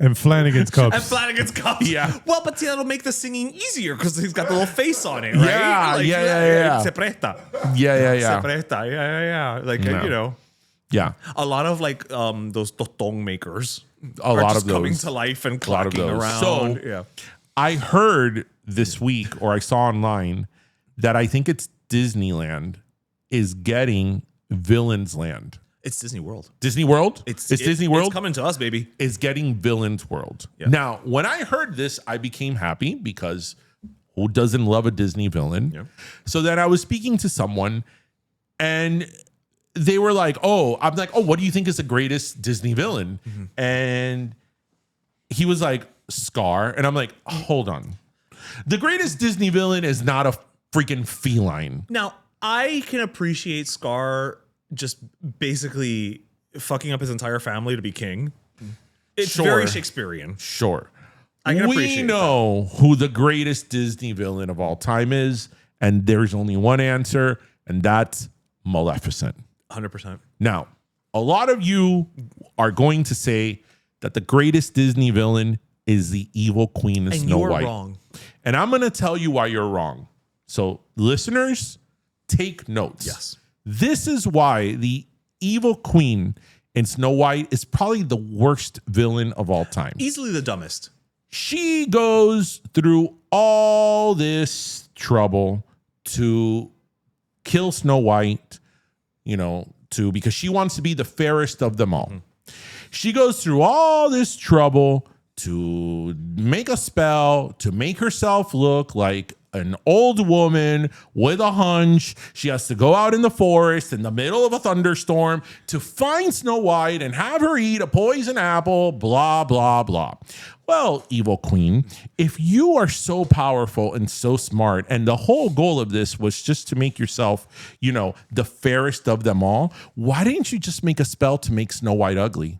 Speaker 3: And Flanagan's cups.
Speaker 2: And Flanagan's cups.
Speaker 1: Yeah.
Speaker 2: Well, but see, that'll make the singing easier because he's got the little face on it, right?
Speaker 1: Yeah,
Speaker 2: Like,
Speaker 1: yeah.
Speaker 2: Se presta.
Speaker 1: Yeah.
Speaker 2: Se presta. Yeah. Like, you know.
Speaker 1: Yeah.
Speaker 2: A lot of like those totong makers
Speaker 1: A lot
Speaker 2: just
Speaker 1: of
Speaker 2: coming
Speaker 1: those.
Speaker 2: to life and
Speaker 1: A lot of
Speaker 2: clacking
Speaker 1: those.
Speaker 2: around.
Speaker 1: So
Speaker 2: yeah.
Speaker 1: I heard this week, or I saw online, that I think it's Disneyland is getting Villains Land.
Speaker 2: It's Disney World.
Speaker 1: Disney World?
Speaker 2: It's
Speaker 1: Disney World?
Speaker 2: It's coming to us, baby.
Speaker 1: Is getting Villains World.
Speaker 2: Yeah.
Speaker 1: Now, when I heard this, I became happy because who doesn't love a Disney villain?
Speaker 2: Yeah.
Speaker 1: So then I was speaking to someone and they were like, I'm like, what do you think is the greatest Disney villain?
Speaker 2: Mm-hmm.
Speaker 1: And he was like, Scar. And I'm like, hold on. The greatest Disney villain is not a freaking feline.
Speaker 2: Now, I can appreciate Scar just basically fucking up his entire family to be king. It's
Speaker 1: Sure.
Speaker 2: very Shakespearean.
Speaker 1: Sure.
Speaker 2: I can
Speaker 1: We
Speaker 2: appreciate
Speaker 1: know who the greatest Disney villain of all time is, and there's only one answer, and that's Maleficent.
Speaker 2: 100%.
Speaker 1: Now, a lot of you are going to say that the greatest Disney villain is the evil queen of
Speaker 2: And
Speaker 1: Snow
Speaker 2: you're
Speaker 1: White.
Speaker 2: wrong.
Speaker 1: And I'm going to tell you why you're wrong. So, listeners, take notes.
Speaker 2: Yes.
Speaker 1: This is why the evil queen in Snow White is probably the worst villain of all time.
Speaker 2: Easily the dumbest.
Speaker 1: She goes through all this trouble to kill Snow White, because she wants to be the fairest of them all. She goes through all this trouble to make a spell, to make herself look like an old woman with a hunch. She has to go out in the forest in the middle of a thunderstorm to find Snow White and have her eat a poison apple, blah, blah, blah. Well, evil queen, if you are so powerful and so smart, and the whole goal of this was just to make yourself, the fairest of them all, why didn't you just make a spell to make Snow White ugly?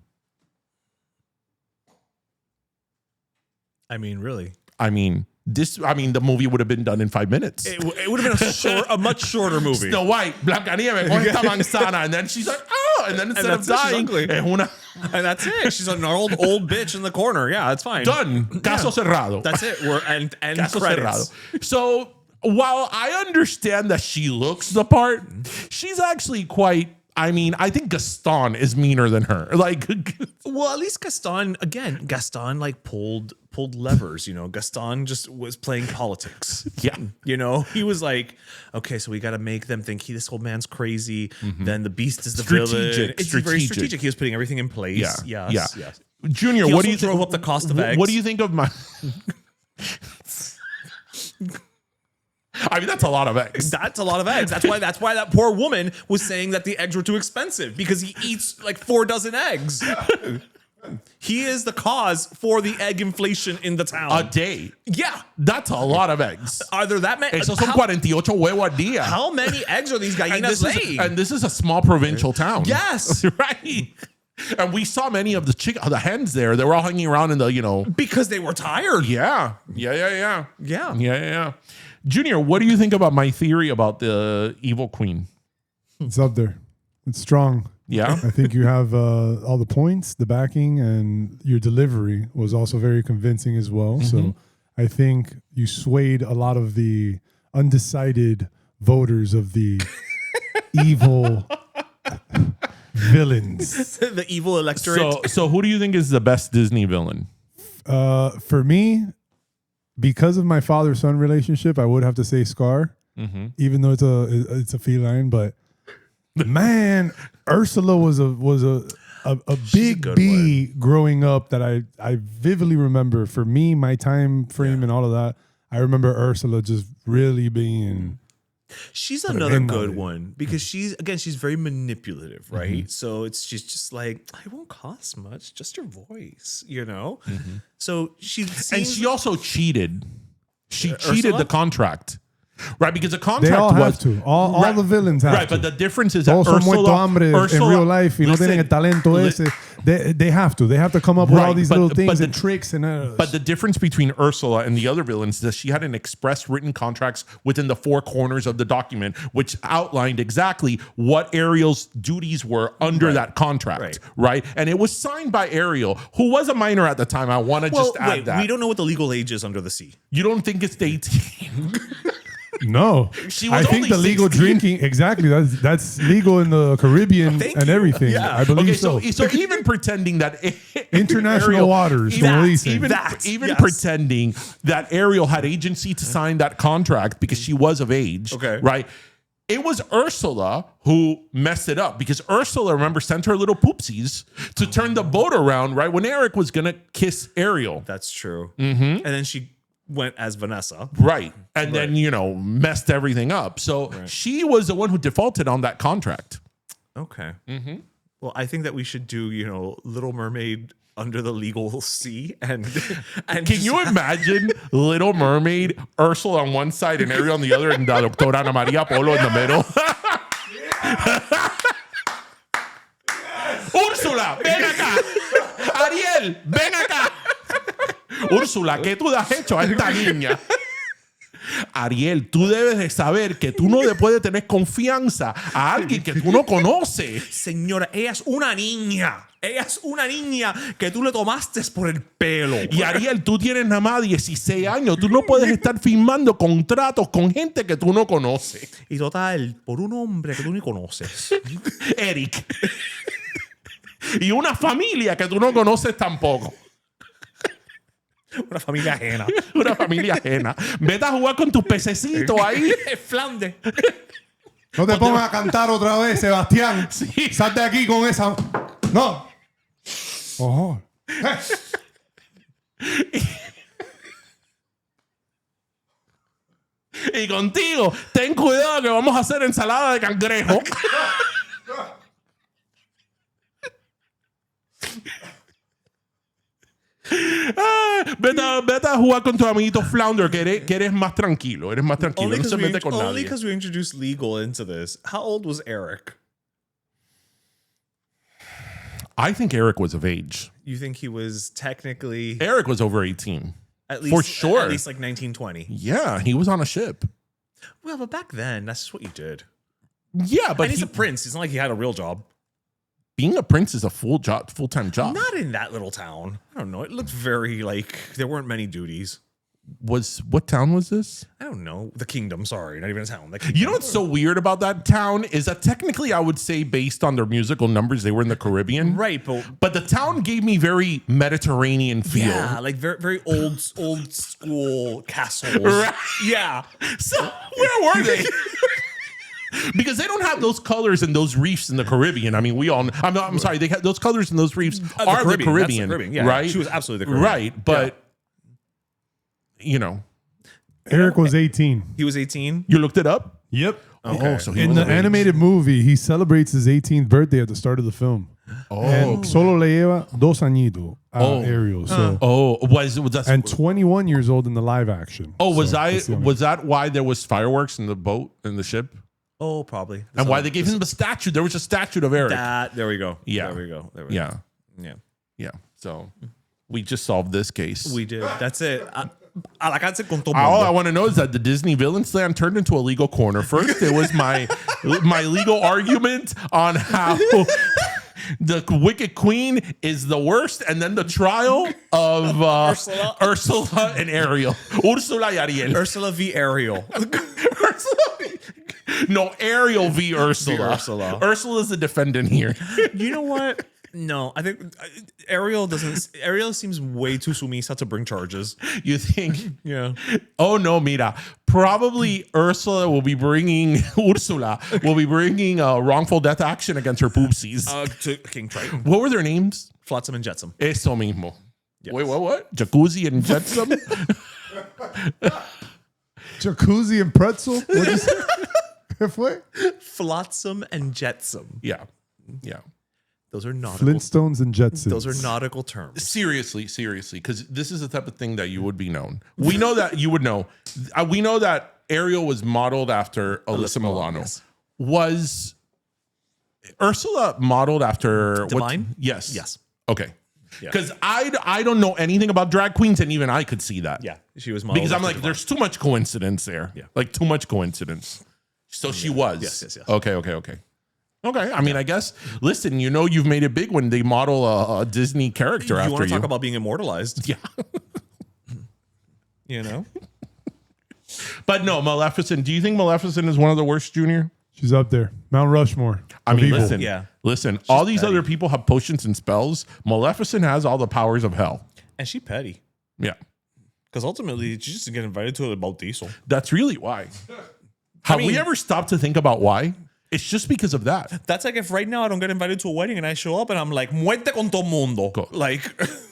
Speaker 2: I mean, really.
Speaker 1: The movie would have been done in 5 minutes.
Speaker 2: It would have been a much shorter movie.
Speaker 1: Snow White, Blancanieves, con esta manzana, and then she's like, and then instead of dying,
Speaker 2: And that's it. She's an old bitch in the corner. Yeah, it's fine.
Speaker 1: Done. Caso cerrado.
Speaker 2: That's it. And
Speaker 1: Caso
Speaker 2: credits.
Speaker 1: cerrado. So while I understand that she looks the part, she's actually quite. I think Gaston is meaner than her.
Speaker 2: Well, at least Gaston pulled levers. Gaston just was playing politics.
Speaker 1: Yeah.
Speaker 2: He was like, okay, so we got to make them think this old man's crazy.
Speaker 1: Mm-hmm.
Speaker 2: Then the beast is the villain. It's very strategic. He was putting everything in place.
Speaker 1: Yeah.
Speaker 2: Yes.
Speaker 1: Yeah. Junior,
Speaker 2: He
Speaker 1: what
Speaker 2: also
Speaker 1: do you think?
Speaker 2: drove up the cost of eggs.
Speaker 1: What do you think of my? That's a lot of eggs.
Speaker 2: That's a lot of eggs. That's why that poor woman was saying that the eggs were too expensive because he eats like 4 dozen eggs. He is the cause for the egg inflation in the town.
Speaker 1: A day.
Speaker 2: Yeah.
Speaker 1: That's a lot of eggs.
Speaker 2: Are there that many?
Speaker 1: Esos son 48 huevos a día.
Speaker 2: How many eggs are these gallinas laying?
Speaker 1: And this is a small provincial town.
Speaker 2: Yes.
Speaker 1: Right. And we saw many of the hens there. They were all hanging around in the,
Speaker 2: because they were tired.
Speaker 1: Yeah. Junior, what do you think about my theory about the evil queen?
Speaker 3: It's up there. It's strong.
Speaker 1: Yeah.
Speaker 3: I think you have all the points, the backing, and your delivery was also very convincing as well. So I think you swayed a lot of the undecided voters of the evil villains.
Speaker 2: The evil electorate.
Speaker 1: So who do you think is the best Disney villain?
Speaker 3: For me, because of my father-son relationship, I would have to say Scar, even though it's a feline. But man, Ursula was a big bee growing up that I vividly remember. For me, my time frame and all of that, I remember Ursula just really being.
Speaker 2: She's another good one because she's very manipulative, right? So she's just like, I won't cost much, just your voice, So she
Speaker 1: And she also cheated. She cheated
Speaker 2: Ursula?
Speaker 1: the contract. Right, because the
Speaker 3: They
Speaker 1: contract
Speaker 3: all
Speaker 1: was
Speaker 3: have to. All the villains have
Speaker 1: right,
Speaker 3: to.
Speaker 1: but the difference is that
Speaker 3: Todos son muertos hambre in real life y no
Speaker 1: listen,
Speaker 3: tienen el talento ese. They have to. They have to come up with all these little things and tricks and.
Speaker 1: But the difference between Ursula and the other villains is that she had an express written contracts within the four corners of the document, which outlined exactly what Ariel's duties were under that contract. Right, and it was signed by Ariel, who was a minor at the time. I want to just add that
Speaker 2: we don't know what the legal age is under the sea.
Speaker 1: You don't think it's 18?
Speaker 3: No,
Speaker 1: she was
Speaker 3: I think
Speaker 1: only
Speaker 3: the legal
Speaker 1: 16.
Speaker 3: drinking exactly. That's legal in the Caribbean and everything.
Speaker 2: Yeah.
Speaker 3: I believe
Speaker 1: so even pretending that
Speaker 3: international
Speaker 1: Ariel,
Speaker 3: waters,
Speaker 1: even pretending that Ariel had agency to sign that contract because she was of age.
Speaker 2: Okay,
Speaker 1: right. It was Ursula who messed it up because Ursula, remember, sent her little poopsies to turn the boat around right when Eric was gonna kiss Ariel.
Speaker 2: That's true. And then she went as Vanessa.
Speaker 1: Right. And then, messed everything up. So she was the one who defaulted on that contract.
Speaker 2: Okay. Well, I think that we should do, Little Mermaid under the legal sea and
Speaker 1: can you imagine Little Mermaid, Ursula on one side and Ariel on the other, and the Doctora Ana Maria Polo in the middle? Ursula, ven acá. Ariel, ven acá. Úrsula, ¿qué tú le has hecho a esta niña? Ariel, tú debes de saber que tú no le puedes tener confianza a alguien que tú no conoces.
Speaker 2: Señora, ella es una niña. Ella es una niña que tú le tomaste por el pelo.
Speaker 1: Y Ariel, tú tienes nada más 16 años. Tú no puedes estar firmando contratos con gente que tú no conoces.
Speaker 2: Y total, por un hombre que tú ni conoces.
Speaker 1: Eric. Y una familia que tú no conoces tampoco.
Speaker 2: Una familia ajena.
Speaker 1: Una familia ajena. Vete a jugar con tus pececitos ahí.
Speaker 2: Flandes.
Speaker 3: No te pongas a cantar otra vez, Sebastián.
Speaker 1: Sí.
Speaker 3: Sal de aquí con esa. No. Ojo.
Speaker 1: Y contigo, ten cuidado que vamos a hacer ensalada de cangrejo. Vete a jugar con tu amiguito Flounder, que eres más tranquilo. Eres más tranquilo. No se mete con
Speaker 2: only
Speaker 1: nadie.
Speaker 2: because we introduced legal into this. How old was Eric?
Speaker 1: I think Eric was of age.
Speaker 2: You think he was technically
Speaker 1: Eric was over 18.
Speaker 2: at least
Speaker 1: for sure.
Speaker 2: At least like 1920.
Speaker 1: Yeah, he was on a ship.
Speaker 2: Well, but back then, that's just what you did.
Speaker 1: Yeah, but
Speaker 2: And he's a prince. It's not like he had a real job.
Speaker 1: being a prince is a full-time job.
Speaker 2: Not in that little town. I don't know. It looked very like there weren't many duties.
Speaker 1: What town was this?
Speaker 2: I don't know. The kingdom. Sorry, not even a town. The kingdom.
Speaker 1: You know what's so weird about that town is that technically I would say based on their musical numbers, they were in the Caribbean.
Speaker 2: Right,
Speaker 1: but the town gave me very Mediterranean feel.
Speaker 2: Yeah, like very very old school castles.
Speaker 1: Right.
Speaker 2: Yeah.
Speaker 1: So where were they? Because they don't have those colors and those reefs in the Caribbean. I mean, we all. I'm sorry. They have those colors and those reefs are the Caribbean.
Speaker 2: Yeah,
Speaker 1: right?
Speaker 2: She was absolutely the Caribbean.
Speaker 1: Right, but you know,
Speaker 3: Eric was 18.
Speaker 2: He was 18.
Speaker 1: you looked it up.
Speaker 3: Yep.
Speaker 1: Okay. Oh, so he
Speaker 3: in
Speaker 1: was
Speaker 3: the
Speaker 1: of age.
Speaker 3: animated movie, he celebrates his 18th birthday at the start of the film.
Speaker 1: Oh,
Speaker 3: And solo le lleva 2 añitos Ariel. So
Speaker 1: was that?
Speaker 3: and 21 years old in the live action.
Speaker 1: Oh, was
Speaker 3: So,
Speaker 1: I?
Speaker 3: that's the only-
Speaker 1: Was that why there was fireworks in the boat in the ship?
Speaker 2: Oh, probably.
Speaker 1: And why they gave him the statue? There was a statue of Eric.
Speaker 2: There we go.
Speaker 1: Yeah.
Speaker 2: There we go.
Speaker 1: Yeah.
Speaker 2: Yeah.
Speaker 1: Yeah. So we just solved this case.
Speaker 2: We did. That's it. A la cárcel con todo
Speaker 1: All I
Speaker 2: mundo.
Speaker 1: want to know is that the Disney villain slam turned into a legal corner. First, it was my legal argument on how the Wicked Queen is the worst, and then the trial of Ursula and Ariel. Ursula y Ariel.
Speaker 2: Ursula v. Ariel.
Speaker 1: No, Ariel v. Ursula.
Speaker 2: Ursula.
Speaker 1: Ursula's the defendant here.
Speaker 2: You know what? No, I think Ariel doesn't. Ariel seems way too sumisa to bring charges.
Speaker 1: You think?
Speaker 2: Yeah.
Speaker 1: Oh no, mira. Probably Ursula will be bringing wrongful death action against her poopsies.
Speaker 2: To King Triton.
Speaker 1: What were their names?
Speaker 2: Flotsam and Jetsam.
Speaker 1: Eso mismo.
Speaker 2: Yes.
Speaker 1: Wait, what? Jacuzzi and Jetsam?
Speaker 3: Jacuzzi and pretzel? What you say? ¿Qué fue?
Speaker 2: Flotsam and Jetsam.
Speaker 1: Yeah. Yeah.
Speaker 2: Those are nautical.
Speaker 3: Flintstones and Jetsons.
Speaker 2: Those are nautical terms.
Speaker 1: Seriously, because this is the type of thing that you would be known. We know that you would know. We know that Ariel was modeled after Alyssa Milano.
Speaker 2: Yes.
Speaker 1: Was Ursula modeled after
Speaker 2: Divine?
Speaker 1: Yes.
Speaker 2: Yes.
Speaker 1: Okay.
Speaker 2: Yeah.
Speaker 1: Because I don't know anything about drag queens, and even I could see that.
Speaker 2: Yeah, she was modeled
Speaker 1: Because I'm
Speaker 2: after
Speaker 1: like,
Speaker 2: Divine.
Speaker 1: there's too much coincidence there.
Speaker 2: Yeah.
Speaker 1: Like too much coincidence. So she was.
Speaker 2: Yes.
Speaker 1: Okay. I mean, I guess. Listen, you've made it big when they model a Disney character
Speaker 2: You
Speaker 1: after
Speaker 2: want to
Speaker 1: you.
Speaker 2: talk about being immortalized?
Speaker 1: Yeah.
Speaker 2: You know?
Speaker 1: But no, Maleficent. Do you think Maleficent is one of the worst, Junior?
Speaker 3: She's up there. Mount Rushmore.
Speaker 1: I mean,
Speaker 3: evil.
Speaker 1: listen.
Speaker 2: Yeah.
Speaker 1: Listen. All these
Speaker 2: petty.
Speaker 1: other people have potions and spells. Maleficent has all the powers of hell.
Speaker 2: And she petty.
Speaker 1: Yeah.
Speaker 2: Because ultimately, she just get invited to a bautizo.
Speaker 1: That's really why. Have we ever stopped to think about why? It's just because of that.
Speaker 2: That's like if right now I don't get invited to a wedding and I show up and I'm like, muerte con todo mundo. Like,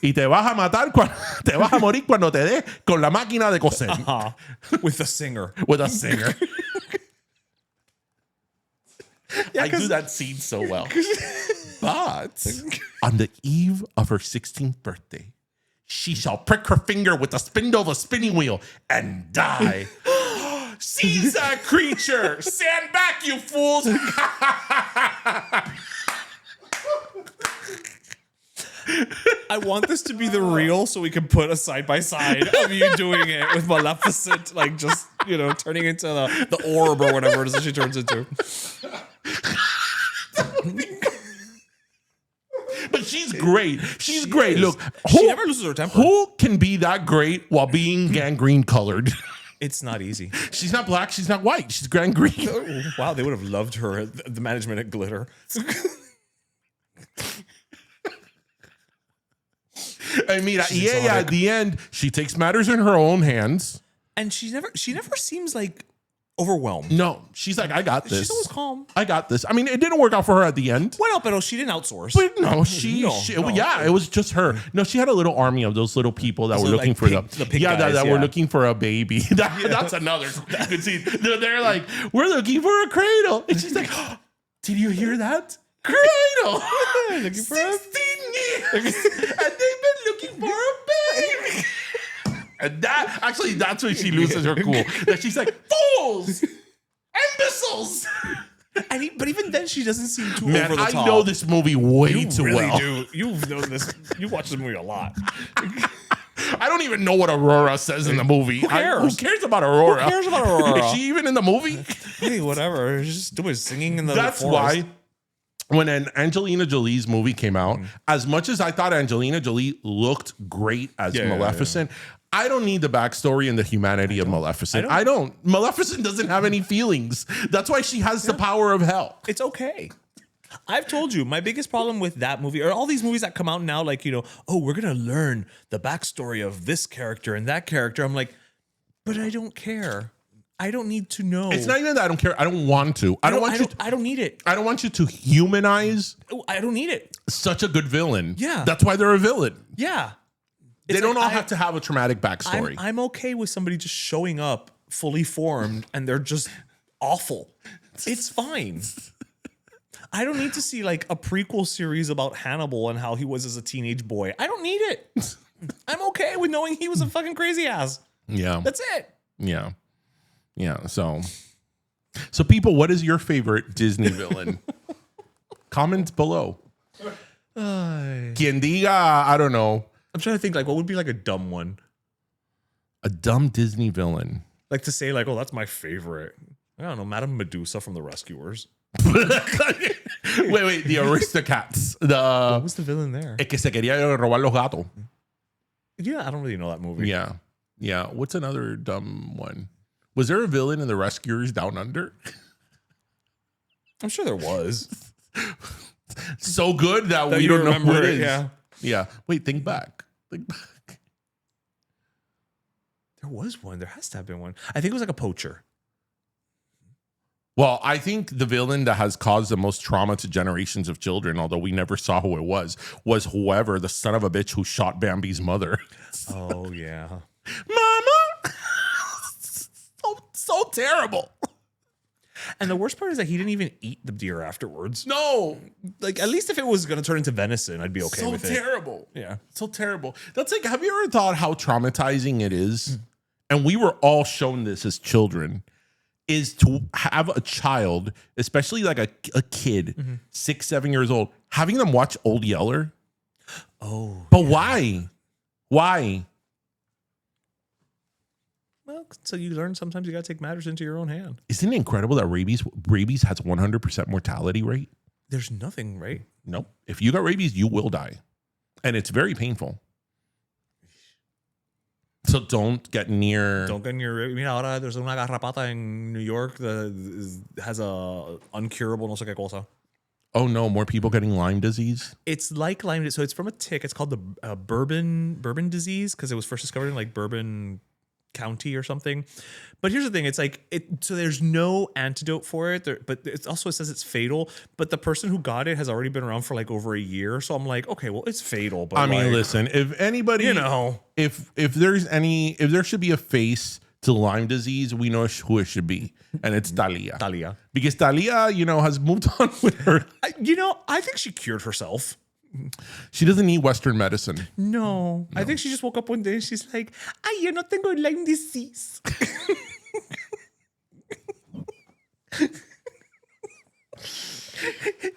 Speaker 1: Y te vas a matar, te vas a morir cuando te dé con la máquina de coser.
Speaker 2: with the singer.
Speaker 1: With a singer.
Speaker 2: Yeah,
Speaker 1: I do that scene so well. But on the eve of her 16th birthday, she shall prick her finger with the spindle of a spinning wheel and die. Seize that creature! Stand back, you fools!
Speaker 2: I want this to be the real so we can put a side by side of you doing it with Maleficent, like just, turning into the orb or whatever it is that she turns into.
Speaker 1: But she's great. She's great. Look,
Speaker 2: She never loses her temper.
Speaker 1: Who can be that great while being gangrene colored?
Speaker 2: It's not easy.
Speaker 1: She's not black. She's not white. She's gangrene.
Speaker 2: Wow, they would have loved her at the management at Glitter.
Speaker 1: I mean, at the end, she takes matters in her own hands.
Speaker 2: And she never seems like overwhelmed.
Speaker 1: No, she's like, I got this.
Speaker 2: She's always calm.
Speaker 1: I got this. I mean, it didn't work out for her at the end.
Speaker 2: Well, but she didn't outsource.
Speaker 1: But no,
Speaker 2: No.
Speaker 1: it was just her. No, she had a little army of those little people that were looking for
Speaker 2: the pig
Speaker 1: that
Speaker 2: guys,
Speaker 1: were looking for a baby. That's another good scene. They're like, we're looking for a cradle, and she's like, oh, did you hear that? Cradle.
Speaker 2: Looking for
Speaker 1: 16 years, and they've been looking for a baby. And that's when she loses her cool. That she's like, fools, imbeciles.
Speaker 2: But even then, she doesn't seem too
Speaker 1: Man,
Speaker 2: over the top.
Speaker 1: I know this movie way too well.
Speaker 2: Do. You've known this. You watch this movie a lot.
Speaker 1: I don't even know what Aurora says in the movie.
Speaker 2: Who cares?
Speaker 1: Who cares about Aurora?
Speaker 2: Who cares about Aurora?
Speaker 1: Is she even in the movie?
Speaker 2: Hey, whatever. Just doing singing in the
Speaker 1: That's
Speaker 2: forest.
Speaker 1: why when an Angelina Jolie's movie came out, as much as I thought Angelina Jolie looked great as Maleficent, I don't need the backstory and the humanity of Maleficent. I don't. Maleficent doesn't have any feelings. That's why she has the power of hell.
Speaker 2: It's okay. I've told you, my biggest problem with that movie, or all these movies that come out now, like, oh, we're going to learn the backstory of this character and that character. I'm like, but I don't care. I don't need to know.
Speaker 1: It's not even that I don't care. I don't want to. I don't
Speaker 2: need it.
Speaker 1: I don't want you to humanize
Speaker 2: I don't need it.
Speaker 1: such a good villain.
Speaker 2: Yeah.
Speaker 1: That's why they're a villain.
Speaker 2: Yeah.
Speaker 1: They don't all have to have a traumatic backstory.
Speaker 2: I'm okay with somebody just showing up fully formed and they're just awful. It's fine. I don't need to see like a prequel series about Hannibal and how he was as a teenage boy. I don't need it. I'm okay with knowing he was a fucking crazy ass.
Speaker 1: Yeah.
Speaker 2: That's it.
Speaker 1: Yeah. Yeah. So people, what is your favorite Disney villain? Comment below. Quien diga, I don't know.
Speaker 2: I'm trying to think like what would be like a dumb one.
Speaker 1: A dumb Disney villain.
Speaker 2: Like to say like, oh, that's my favorite. I don't know, Madame Medusa from The Rescuers.
Speaker 1: wait, the Aristocats.
Speaker 2: What was the villain there?
Speaker 1: El que se quería robar los gatos.
Speaker 2: Yeah, I don't really know that movie.
Speaker 1: Yeah. Yeah. What's another dumb one? Was there a villain in The Rescuers Down Under?
Speaker 2: I'm sure there was.
Speaker 1: So good that we
Speaker 2: you
Speaker 1: don't know who
Speaker 2: remember
Speaker 1: it is.
Speaker 2: Yeah.
Speaker 1: Yeah. Wait, think back. Think back.
Speaker 2: There was one. There has to have been one. I think it was like a poacher.
Speaker 1: Well, I think the villain that has caused the most trauma to generations of children, although we never saw who it was whoever, the son of a bitch who shot Bambi's mother.
Speaker 2: Oh, yeah.
Speaker 1: Mama! so terrible.
Speaker 2: And the worst part is that he didn't even eat the deer afterwards.
Speaker 1: No.
Speaker 2: Like, at least if it was going to turn into venison, I'd be okay with it.
Speaker 1: So terrible.
Speaker 2: Yeah.
Speaker 1: So terrible. That's like, have you ever thought how traumatizing it is and we were all shown this as children, is to have a child, especially like a kid, 6, 7 years old, having them watch Old Yeller.
Speaker 2: Oh.
Speaker 1: But why? Why?
Speaker 2: Well, so you learn sometimes you got to take matters into your own hand.
Speaker 1: Isn't it incredible that rabies has 100% mortality rate?
Speaker 2: There's nothing, right?
Speaker 1: Nope. If you got rabies, you will die. And it's very painful. So don't get near.
Speaker 2: Mira, ahora there's una garrapata in New York that has a uncurable no sé qué cosa.
Speaker 1: Oh no, more people getting Lyme disease?
Speaker 2: It's like Lyme disease. So it's from a tick. It's called the bourbon disease because it was first discovered in like Bourbon County or something. But here's the thing, it's like so there's no antidote for it there, but it also says it's fatal, but the person who got it has already been around for like over a year, so I'm like, okay, well, it's fatal, but
Speaker 1: I mean, listen, if anybody, if there should be a face to Lyme disease, we know who it should be, and it's Talia. Because Talia, has moved on with her.
Speaker 2: I think she cured herself.
Speaker 1: She doesn't need Western medicine.
Speaker 2: No. I think she just woke up one day and she's like, ay, yo no tengo Lyme disease.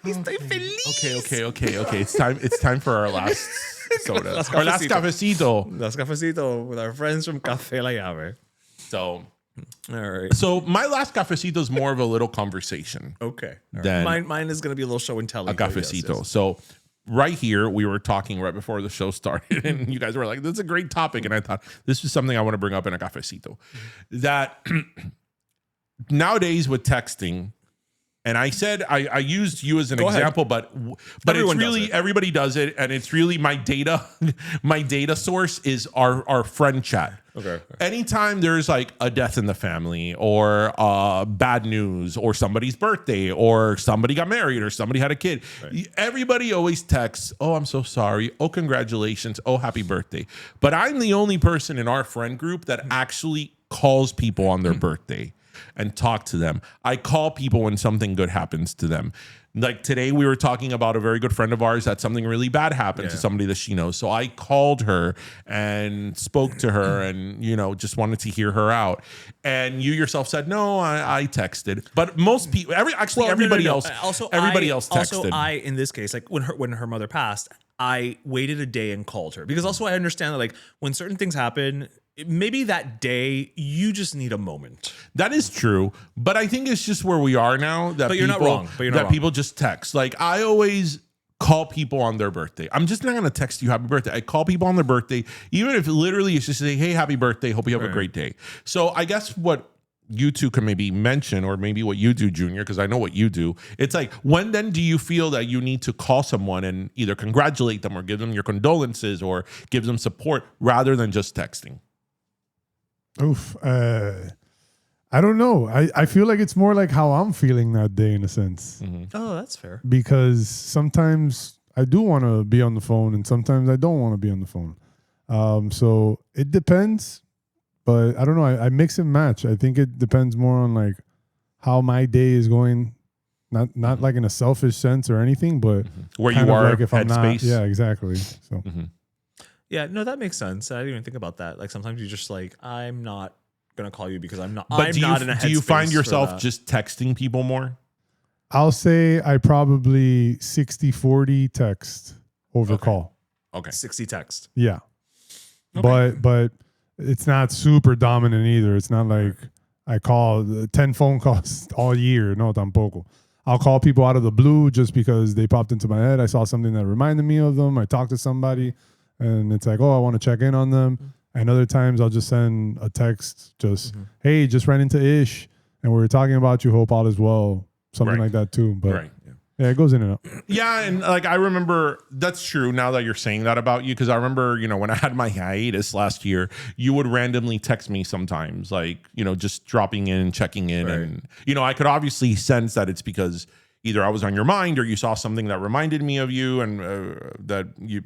Speaker 2: Estoy feliz.
Speaker 1: Okay. It's time for our last soda. Our last cafecito.
Speaker 2: Last cafecito with our friends from Café Llave.
Speaker 1: So,
Speaker 2: all right.
Speaker 1: So my last cafecito is more of a little conversation.
Speaker 2: Okay.
Speaker 1: Than
Speaker 2: mine is going to be a little show and tell.
Speaker 1: A cafecito. Yes. So right here, we were talking right before the show started, and you guys were like, this is a great topic. And I thought, this is something I want to bring up in a cafecito. That nowadays with texting, and I said, I used you as an example, but it's really, everybody does it. And it's really my data source is our friend chat.
Speaker 2: Okay.
Speaker 1: Anytime there's like a death in the family or bad news or somebody's birthday or somebody got married or somebody had a kid, everybody always texts, oh, I'm so sorry. Oh, congratulations. Oh, happy birthday. But I'm the only person in our friend group that actually calls people on their birthday and talk to them. I call people when something good happens to them. Like today we were talking about a very good friend of ours that something really bad happened to somebody that she knows. So I called her and spoke to her and, just wanted to hear her out. And you yourself said, no, I texted. But most people, everybody else texted.
Speaker 2: Also, in this case, like when her mother passed, I waited a day and called her because also I understand that like when certain things happen, maybe that day you just need a moment.
Speaker 1: That is true, but I think it's just where we are now. That
Speaker 2: but you're not wrong.
Speaker 1: People just text. Like I always call people on their birthday. I'm just not going to text you happy birthday. I call people on their birthday, even if literally it's just say, hey, happy birthday. Hope you have a great day. So I guess what you two can maybe mention, or maybe what you do, Junior, because I know what you do. It's like, when then do you feel that you need to call someone and either congratulate them or give them your condolences or give them support rather than just texting?
Speaker 3: Oof. I don't know. I feel like it's more like how I'm feeling that day in a sense.
Speaker 2: Mm-hmm. Oh, that's fair.
Speaker 3: Because sometimes I do want to be on the phone and sometimes I don't want to be on the phone. So it depends, but I don't know. I mix and match. I think it depends more on like how my day is going. Not like in a selfish sense or anything, but
Speaker 1: where you are,
Speaker 3: like if I'm not,
Speaker 1: space.
Speaker 3: yeah, exactly. So
Speaker 2: yeah, no, that makes sense. I didn't even think about that. Like sometimes you're just like, I'm not gonna call you because I'm not.
Speaker 1: But
Speaker 2: I'm
Speaker 1: do
Speaker 2: not in a
Speaker 1: you find
Speaker 2: headspace
Speaker 1: yourself just texting people more?
Speaker 3: I'll say I probably 60-40 text over call.
Speaker 1: Okay.
Speaker 2: 60 text.
Speaker 3: Yeah.
Speaker 2: Okay.
Speaker 3: But it's not super dominant either. It's not like I call 10 phone calls all year. No, tampoco. I'll call people out of the blue just because they popped into my head. I saw something that reminded me of them. I talked to somebody and it's like, oh, I want to check in on them. And other times I'll just send a text just, hey, just ran into Ish and we were talking about you. Hope all is well. Something like that too. But yeah, it goes in and out.
Speaker 1: Yeah, and like I remember, that's true now that you're saying that about you, because I remember, when I had my hiatus last year, you would randomly text me sometimes, like, just dropping in, checking in. And, I could obviously sense that it's because either I was on your mind or you saw something that reminded me of you and that you,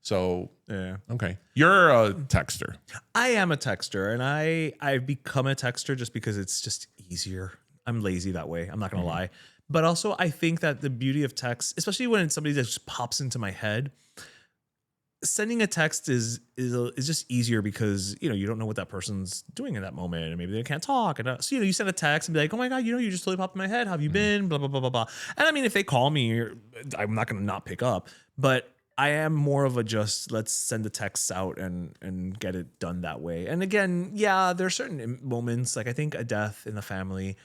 Speaker 1: So, yeah. Okay. You're a texter.
Speaker 2: I am a texter, and I've become a texter just because it's just easier. I'm lazy that way. I'm not going to lie. But also, I think that the beauty of text, especially when it's somebody that just pops into my head, sending a text is just easier because, you don't know what that person's doing in that moment, and maybe they can't talk. And so, you send a text and be like, oh my God, you just totally popped in my head. How have you been? Blah, blah, blah, blah, blah. And I mean, if they call me, I'm not going to not pick up, but I am more of a just let's send the texts out and get it done that way. And again, yeah, there are certain moments, like I think a death in the family,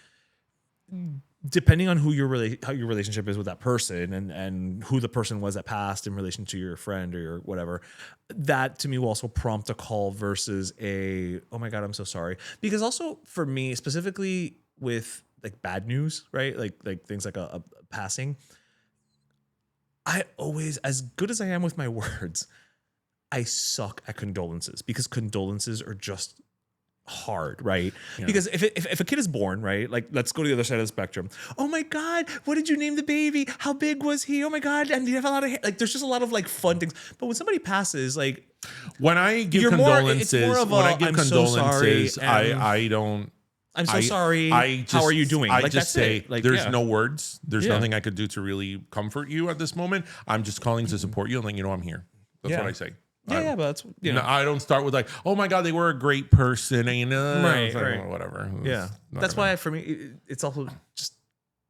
Speaker 2: depending on how your relationship is with that person and who the person was that passed in relation to your friend or your whatever, that to me will also prompt a call versus oh my God, I'm so sorry. Because also for me, specifically with like bad news, right? Like things like a passing, I always, as good as I am with my words, I suck at condolences because condolences are just hard, right? Yeah. Because if a kid is born, right, like let's go to the other side of the spectrum. Oh my God, what did you name the baby? How big was he? Oh my God, and do you have a lot of hair? Like there's just a lot of like fun things. But when somebody passes, like
Speaker 1: when I give condolences,
Speaker 2: so sorry,
Speaker 1: I don't.
Speaker 2: I'm so sorry. How are you doing?
Speaker 1: I just say there's no words. There's nothing I could do to really comfort you at this moment. I'm just calling to support you and letting you know I'm here. That's what I say.
Speaker 2: Yeah, but that's
Speaker 1: I don't start with like, oh my God, they were a great person, and
Speaker 2: right,
Speaker 1: like, whatever.
Speaker 2: That's why for me, it's also just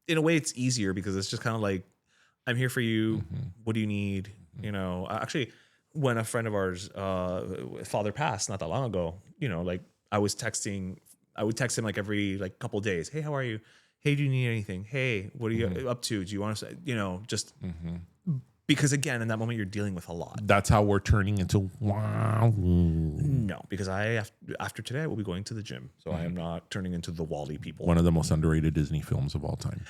Speaker 2: in a way it's easier because it's just kind of like, I'm here for you. Mm-hmm. What do you need? Actually, when a friend of ours, father passed not that long ago, like I would text him like every like couple of days. Hey, how are you? Hey, do you need anything? Hey, what are you up to? Do you want to, just. Because again, in that moment, you're dealing with a lot.
Speaker 1: That's how we're turning into wow.
Speaker 2: No, because after today, I will be going to the gym. So I am not turning into the Wall-E people.
Speaker 1: One of the most underrated Disney films of all time.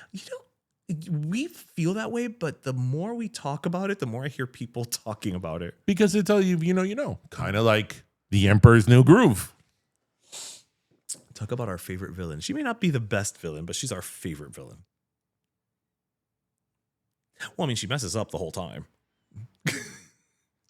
Speaker 2: We feel that way, but the more we talk about it, the more I hear people talking about it.
Speaker 1: Because it's all you know. Kind of like The Emperor's New Groove.
Speaker 2: Talk about our favorite villain. She may not be the best villain, but she's our favorite villain. Well, I mean, she messes up the whole time.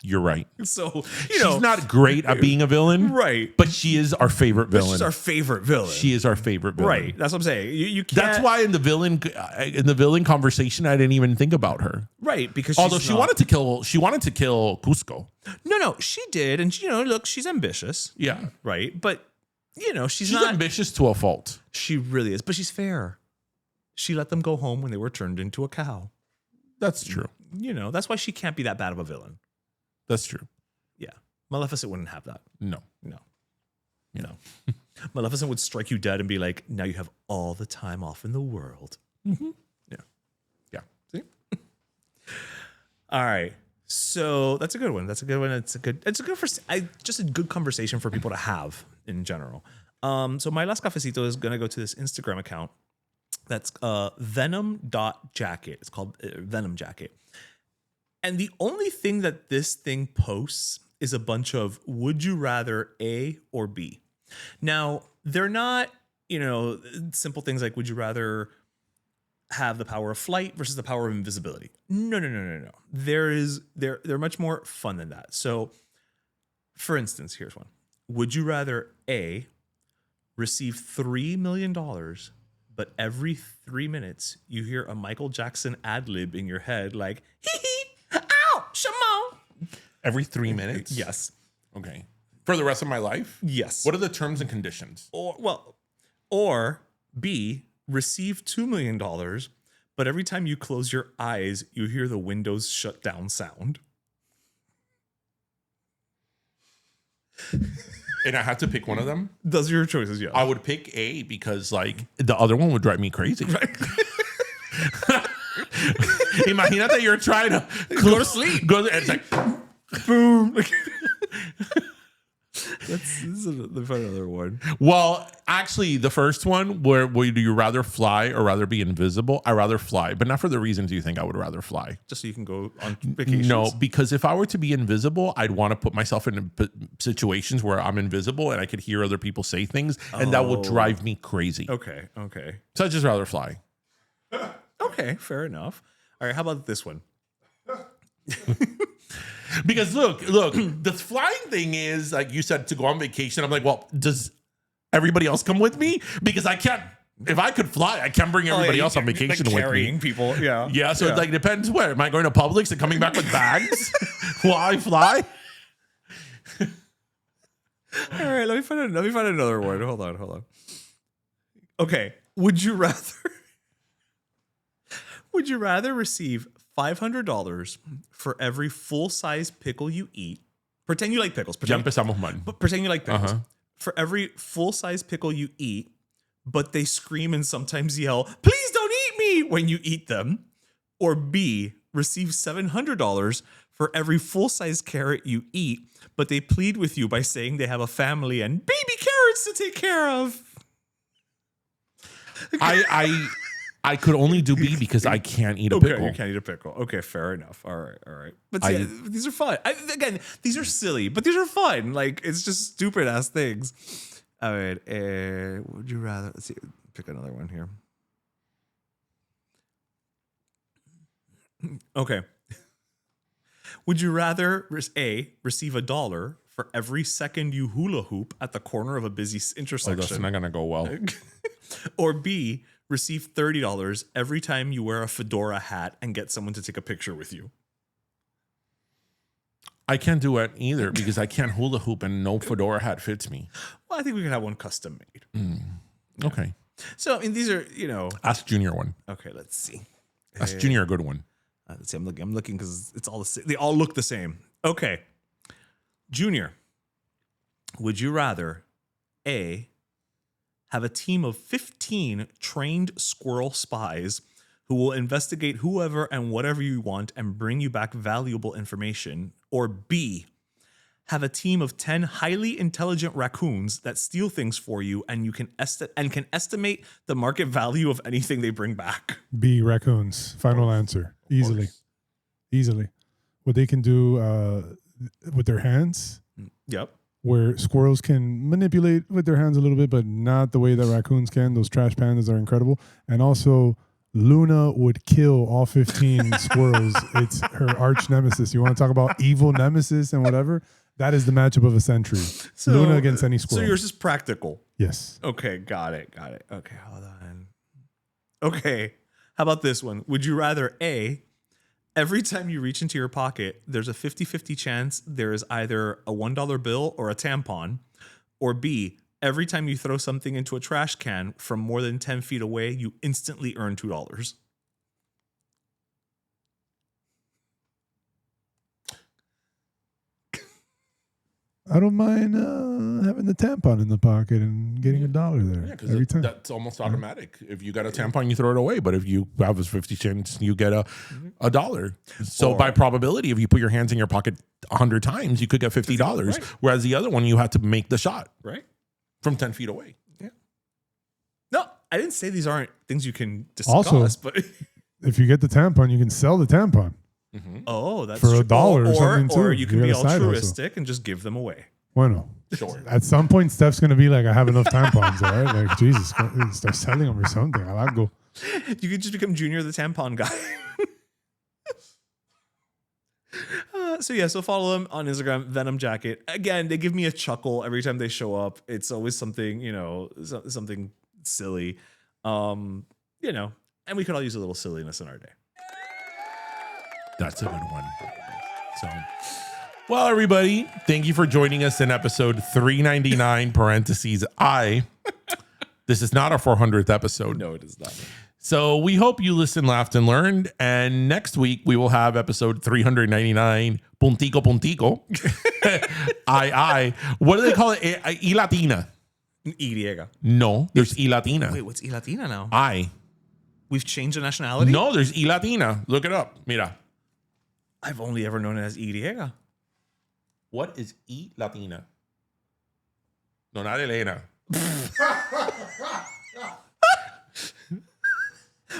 Speaker 1: You're right.
Speaker 2: So,
Speaker 1: she's not great at being a villain.
Speaker 2: Right.
Speaker 1: But she is our favorite villain.
Speaker 2: She's our favorite villain.
Speaker 1: She is our favorite villain.
Speaker 2: Right. That's what I'm saying. You can't.
Speaker 1: That's why in the villain conversation, I didn't even think about her.
Speaker 2: Right. Because
Speaker 1: although she wanted to kill Cusco.
Speaker 2: No, she did. And, look, she's ambitious.
Speaker 1: Yeah.
Speaker 2: Right. But, she's
Speaker 1: not ambitious to a fault.
Speaker 2: She really is. But she's fair. She let them go home when they were turned into a cow.
Speaker 1: That's true.
Speaker 2: That's why she can't be that bad of a villain.
Speaker 1: That's true.
Speaker 2: Yeah. Maleficent wouldn't have that.
Speaker 1: No.
Speaker 2: Maleficent would strike you dead and be like, now you have all the time off in the world.
Speaker 1: Mm-hmm.
Speaker 2: Yeah. See? All right. So that's a good one. It's just a good conversation for people to have in general. So my last cafecito is going to go to this Instagram account. That's venom.jacket. It's called Venom Jacket. And the only thing that this thing posts is a bunch of would you rather A or B. Now, they're not, simple things like would you rather have the power of flight versus the power of invisibility. No. They're much more fun than that. So, for instance, here's one. Would you rather A, receive $3 million, but every 3 minutes you hear a Michael Jackson ad-lib in your head like, hee hee, ow, Shimon.
Speaker 1: Every 3 minutes?
Speaker 2: Yes.
Speaker 1: Okay. For the rest of my life?
Speaker 2: Yes.
Speaker 1: What are the terms and conditions?
Speaker 2: Or B, receive $2 million, but every time you close your eyes, you hear the windows shut down sound.
Speaker 1: And I have to pick one of them?
Speaker 2: Those are your choices, yeah.
Speaker 1: I would pick A because, like, the other one would drive me crazy. Right. Imagínate you're trying to
Speaker 2: go to sleep.
Speaker 1: And it's like,
Speaker 2: boom. This is another one.
Speaker 1: Well, actually, the first one, where do you rather fly or rather be invisible? I rather fly, but not for the reasons you think I would rather fly.
Speaker 2: Just so you can go on vacations?
Speaker 1: No, because if I were to be invisible, I'd want to put myself in situations where I'm invisible and I could hear other people say things, and that would drive me crazy.
Speaker 2: Okay.
Speaker 1: So I'd just rather fly.
Speaker 2: Okay, fair enough. All right, how about this one?
Speaker 1: Because look, the flying thing is, like you said, to go on vacation. I'm like, well, does everybody else come with me? Because I can't. If I could fly, I can't bring everybody else on vacation with me.
Speaker 2: Carrying people,
Speaker 1: yeah. So it like depends where. Am I going to Publix and coming back with bags while I fly?
Speaker 2: All right, let me find another one. Hold on. Okay, would you rather receive $500 for every full-size pickle you eat? Pretend you like pickles.
Speaker 1: Ya empezamos mal.
Speaker 2: Pretend you like pickles. For every full-size pickle you eat, but they scream and sometimes yell, "Please don't eat me," when you eat them. Or B, receive $700 for every full-size carrot you eat, but they plead with you by saying they have a family and baby carrots to take care of.
Speaker 1: I could only do B because I can't eat a
Speaker 2: Okay,
Speaker 1: pickle.
Speaker 2: you can't eat a pickle. Okay, fair enough. All right. But see, these are fun. Again, these are silly, but these are fun. Like, it's just stupid ass things. All right. Would you rather? Let's see. Pick another one here. Okay. Would you rather A, receive $1 for every second you hula hoop at the corner of a busy intersection?
Speaker 1: That's not gonna go well.
Speaker 2: Or B, receive $30 every time you wear a fedora hat and get someone to take a picture with you?
Speaker 1: I can't do it either because I can't hula hoop and no fedora hat fits me.
Speaker 2: Well, I think we could have one custom made.
Speaker 1: Okay.
Speaker 2: So, I mean, these are,
Speaker 1: Ask Junior one.
Speaker 2: Okay, let's see.
Speaker 1: Ask Junior a good one.
Speaker 2: Let's see. I'm looking because it's all the same. They all look the same. Okay. Junior, would you rather A, have a team of 15 trained squirrel spies who will investigate whoever and whatever you want and bring you back valuable information? Or B, have a team of 10 highly intelligent raccoons that steal things for you and you can estimate the market value of anything they bring back?
Speaker 3: B, raccoons. Final answer. Easily. What they can do with their hands.
Speaker 2: Yep.
Speaker 3: Where squirrels can manipulate with their hands a little bit, but not the way that raccoons can. Those trash pandas are incredible. And also, Luna would kill all 15 squirrels. It's her arch nemesis. You want to talk about evil nemesis and whatever? That is the matchup of a century.
Speaker 2: So,
Speaker 3: Luna against any squirrel.
Speaker 2: So yours is practical.
Speaker 3: Yes.
Speaker 2: Okay, got it. Okay, hold on. Okay, how about this one? Would you rather A, every time you reach into your pocket, there's a 50-50 chance there is either a $1 bill or a tampon, or B, every time you throw something into a trash can from more than 10 feet away, you instantly earn $2?
Speaker 3: I don't mind having the tampon in the pocket and getting $1 there every time.
Speaker 1: That's almost automatic. If you got a tampon, you throw it away. But if you have a 50 cents, you get a dollar. So by probability, if you put your hands in your pocket 100 times, you could get $50. Right. Whereas the other one, you have to make the shot.
Speaker 2: Right.
Speaker 1: From 10 feet away.
Speaker 2: Yeah. No, I didn't say these aren't things you can discuss.
Speaker 3: Also,
Speaker 2: but
Speaker 3: if you get the tampon, you can sell the tampon.
Speaker 1: Mm-hmm.
Speaker 2: Oh, that's
Speaker 3: for $1 or something too.
Speaker 2: Or you can be altruistic and just give them away.
Speaker 3: Bueno.
Speaker 1: Sure.
Speaker 3: At some point, Steph's going to be like, I have enough tampons, all right? Like, Jesus, start selling them or something. I'll go.
Speaker 2: You could just become Junior the tampon guy. So follow them on Instagram, Venom Jacket. Again, they give me a chuckle every time they show up. It's always something, something silly. And we could all use a little silliness in our day.
Speaker 1: That's a good one. So, well, everybody, thank you for joining us in episode 399, parentheses, I. This is not our 400th episode.
Speaker 2: No, it is not.
Speaker 1: So we hope you listened, laughed, and learned. And next week, we will have episode 399, Puntico. I. What do they call it? Y Latina.
Speaker 2: Y.
Speaker 1: No, there's Y Latina.
Speaker 2: Wait, what's Y Latina now?
Speaker 1: I.
Speaker 2: We've changed the nationality?
Speaker 1: No, there's Y Latina. Look it up. Mira.
Speaker 2: I've only ever known it as Y.
Speaker 1: What is Y Latina? No, not Elena.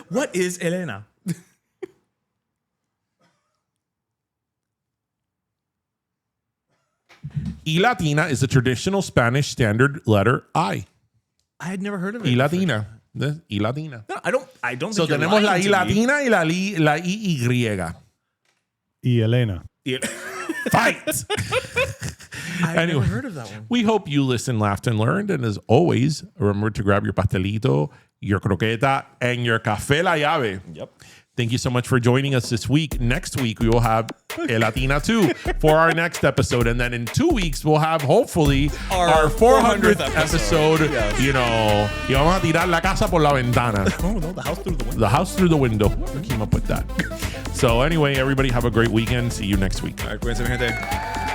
Speaker 2: What is Elena?
Speaker 1: Y Latina is the traditional Spanish standard letter I.
Speaker 2: I had never heard of it.
Speaker 1: Y Latina. Y Latina.
Speaker 2: No, I don't
Speaker 1: So
Speaker 2: think
Speaker 1: tenemos la Y Latina y la Y.
Speaker 3: Y Elena.
Speaker 1: Fight.
Speaker 2: I've never heard of that one.
Speaker 1: We hope you listened, laughed, and learned. And as always, remember to grab your pastelito, your croqueta, and your café La Llave.
Speaker 2: Yep.
Speaker 1: Thank you so much for joining us this week. Next week, we will have El Latina 2 for our next episode. And then in 2 weeks, we'll have hopefully our 400th episode. Yes. You know, y vamos a tirar la casa por la ventana.
Speaker 2: Oh, no, the house through the window.
Speaker 1: The house through the window. I came up with that. So anyway, everybody have a great weekend. See you next week.
Speaker 2: All right, cuídense, mi gente.